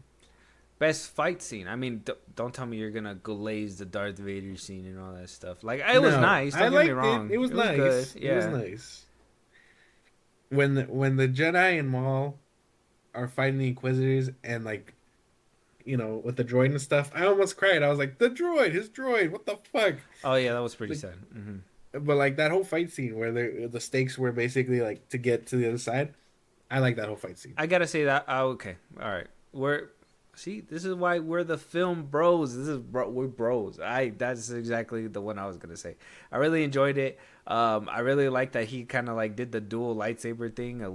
Best fight scene. I mean, don't tell me you're gonna glaze the Darth Vader scene and all that stuff. Like it was No, nice. Don't I get me liked wrong. it. It was nice. Good. Yeah. It was nice. When the Jedi and Maul are fighting the Inquisitors and like, with the droid and stuff, I almost cried. I was like, his droid, what the fuck? Oh yeah, that was pretty Like- sad. Mm-hmm. But like that whole fight scene where the stakes were basically like to get to the other side, I like that whole fight scene. I gotta say that. Oh, okay, all right. This is why we're the film bros. We're bros. That's exactly the one I was gonna say. I really enjoyed it. I really like that he kind of like did the dual lightsaber thing. A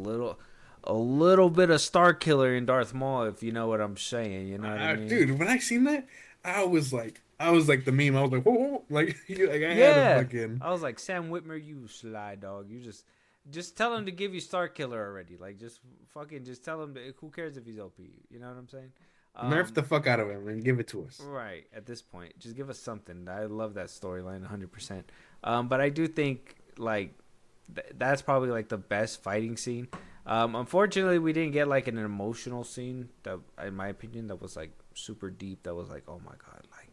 little bit of Star Killer in Darth Maul, if you know what I'm saying. You know what I mean? Dude, when I seen that, I was like the meme. I was like, whoa, whoa. Like, I Yeah. had a fucking. I was like, Sam Whitmer, you sly dog. You just tell him to give you Star Killer already. Like, just fucking just tell him. Who cares if he's OP? You know what I'm saying? Nerf the fuck out of him and give it to us. Right, at this point. Just give us something. I love that storyline 100%. But I do think, like, that's probably, like, the best fighting scene. Unfortunately, we didn't get, like, an emotional scene, that, in my opinion, that was, like, super deep. That was, like, oh, my God. Like,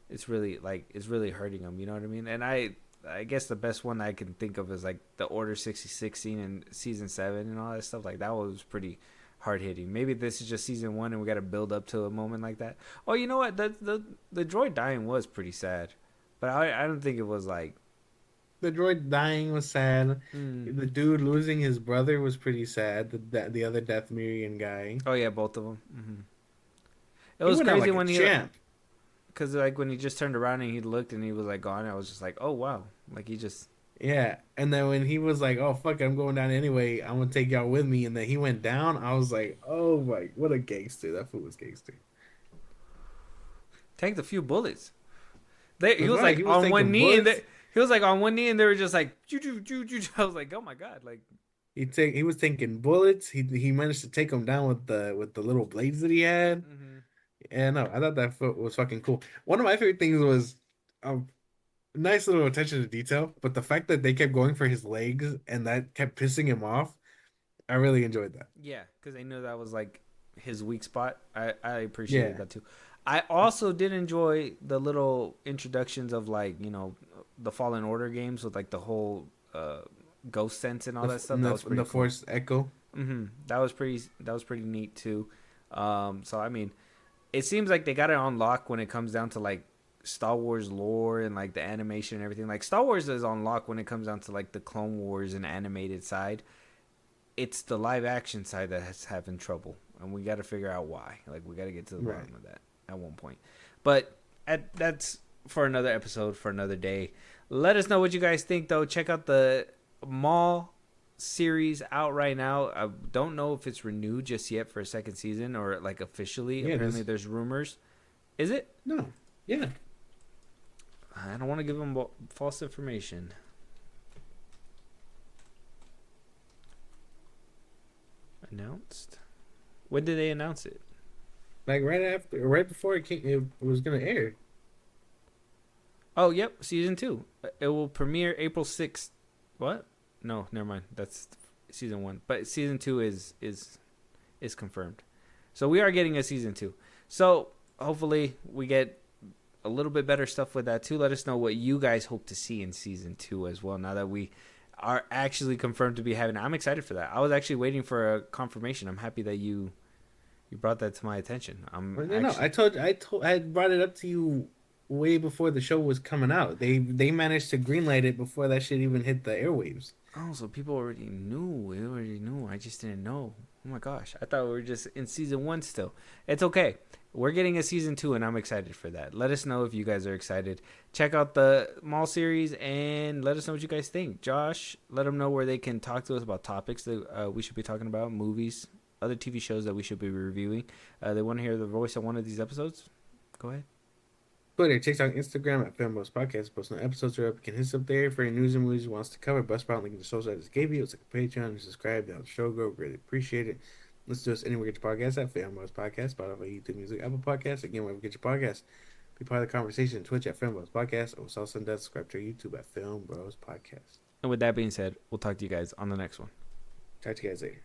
it's really hurting him. You know what I mean? And I guess the best one I can think of is, like, the Order 66 scene in Season 7 and all that stuff. Like, that was pretty hard hitting. Maybe this is just season 1 and we got to build up to a moment like that. Oh, you know what? The droid dying was pretty sad, but I don't think it was like The droid dying was sad. The dude losing his brother was pretty sad. The other Death Mirian guy. Oh yeah, both of them. Mm-hmm. It He was went out crazy like when a he champ. because like when he just turned around and he looked and he was like gone. I was just like, oh wow, like he just Yeah, and then when he was like, "Oh fuck it, I'm going down anyway. I'm gonna take y'all with me," and then he went down, I was like, "Oh my, what a gangster! That fool was gangster." tanked a few bullets. He was right, like he was on one taking knee and bullets. he was like on one knee and they were just like choo choo choo choo. I was like, oh my God, like He was taking bullets. He managed to take him down with the little blades that he had. And no, I thought that foot was fucking cool. One of my favorite things was nice little attention to detail, but the fact that they kept going for his legs and that kept pissing him off, I really enjoyed that. yeah, because they knew that was like his weak spot. I appreciated Yeah. that too. I also did enjoy the little introductions of like the Fallen Order games with like the whole ghost sense and all that stuff. That was pretty The cool. Force Echo. That was pretty neat too. So I mean, it seems like they got it on lock when it comes down to like Star Wars lore and like the animation and everything. Like Star Wars is on lock when it comes down to like the Clone Wars and animated side. It's the live action side that's having trouble, and we got to figure out why. Like we got to get to the bottom of that at one point. But that's for another episode for another day. Let us know what you guys think, though. Check out the Maul series out right now. I don't know if it's renewed just yet for a second season or like officially. Yeah, apparently, there's rumors. Is it? No. Yeah. I don't want to give them false information. Announced? When did they announce it? Like right before it was gonna air. Oh, yep, season 2. It will premiere April 6th. What? No, never mind. That's season 1. But season 2 is confirmed. So we are getting a season 2. So hopefully we get a little bit better stuff with that too. Let us know what you guys hope to see in season 2 as well. Now that we are actually confirmed to be having, I'm excited for that. I was actually waiting for a confirmation. I'm happy that you brought that to my attention. I brought it up to you way before the show was coming out. They managed to greenlight it before that shit even hit the airwaves. Oh, so people already knew. We already knew. I just didn't know. Oh my gosh. I thought we were just in season 1 still. It's okay. We're getting a season 2, and I'm excited for that. Let us know if you guys are excited. Check out the Maul series, and let us know what you guys think. Josh, let them know where they can talk to us about topics that we should be talking about, movies, other TV shows that we should be reviewing. They want to hear the voice of one of these episodes? Go ahead. Twitter, TikTok, Instagram at FilmBros Podcast. Posting episodes are up. You can hit us up there for any news and movies you want us to cover. Buzzsprout, link in the social I just gave you. It's like a Patreon. You subscribe down the show. Go. Greatly appreciate it. Let's do us anywhere you get your podcast at FilmBros Podcast, Spotify, YouTube Music, Apple Podcasts. Again, wherever you get your podcast. Be part of the conversation. Twitch at FilmBros Podcast. Or also subscribe to our YouTube at FilmBros Podcast. And with that being said, we'll talk to you guys on the next one. Talk to you guys later.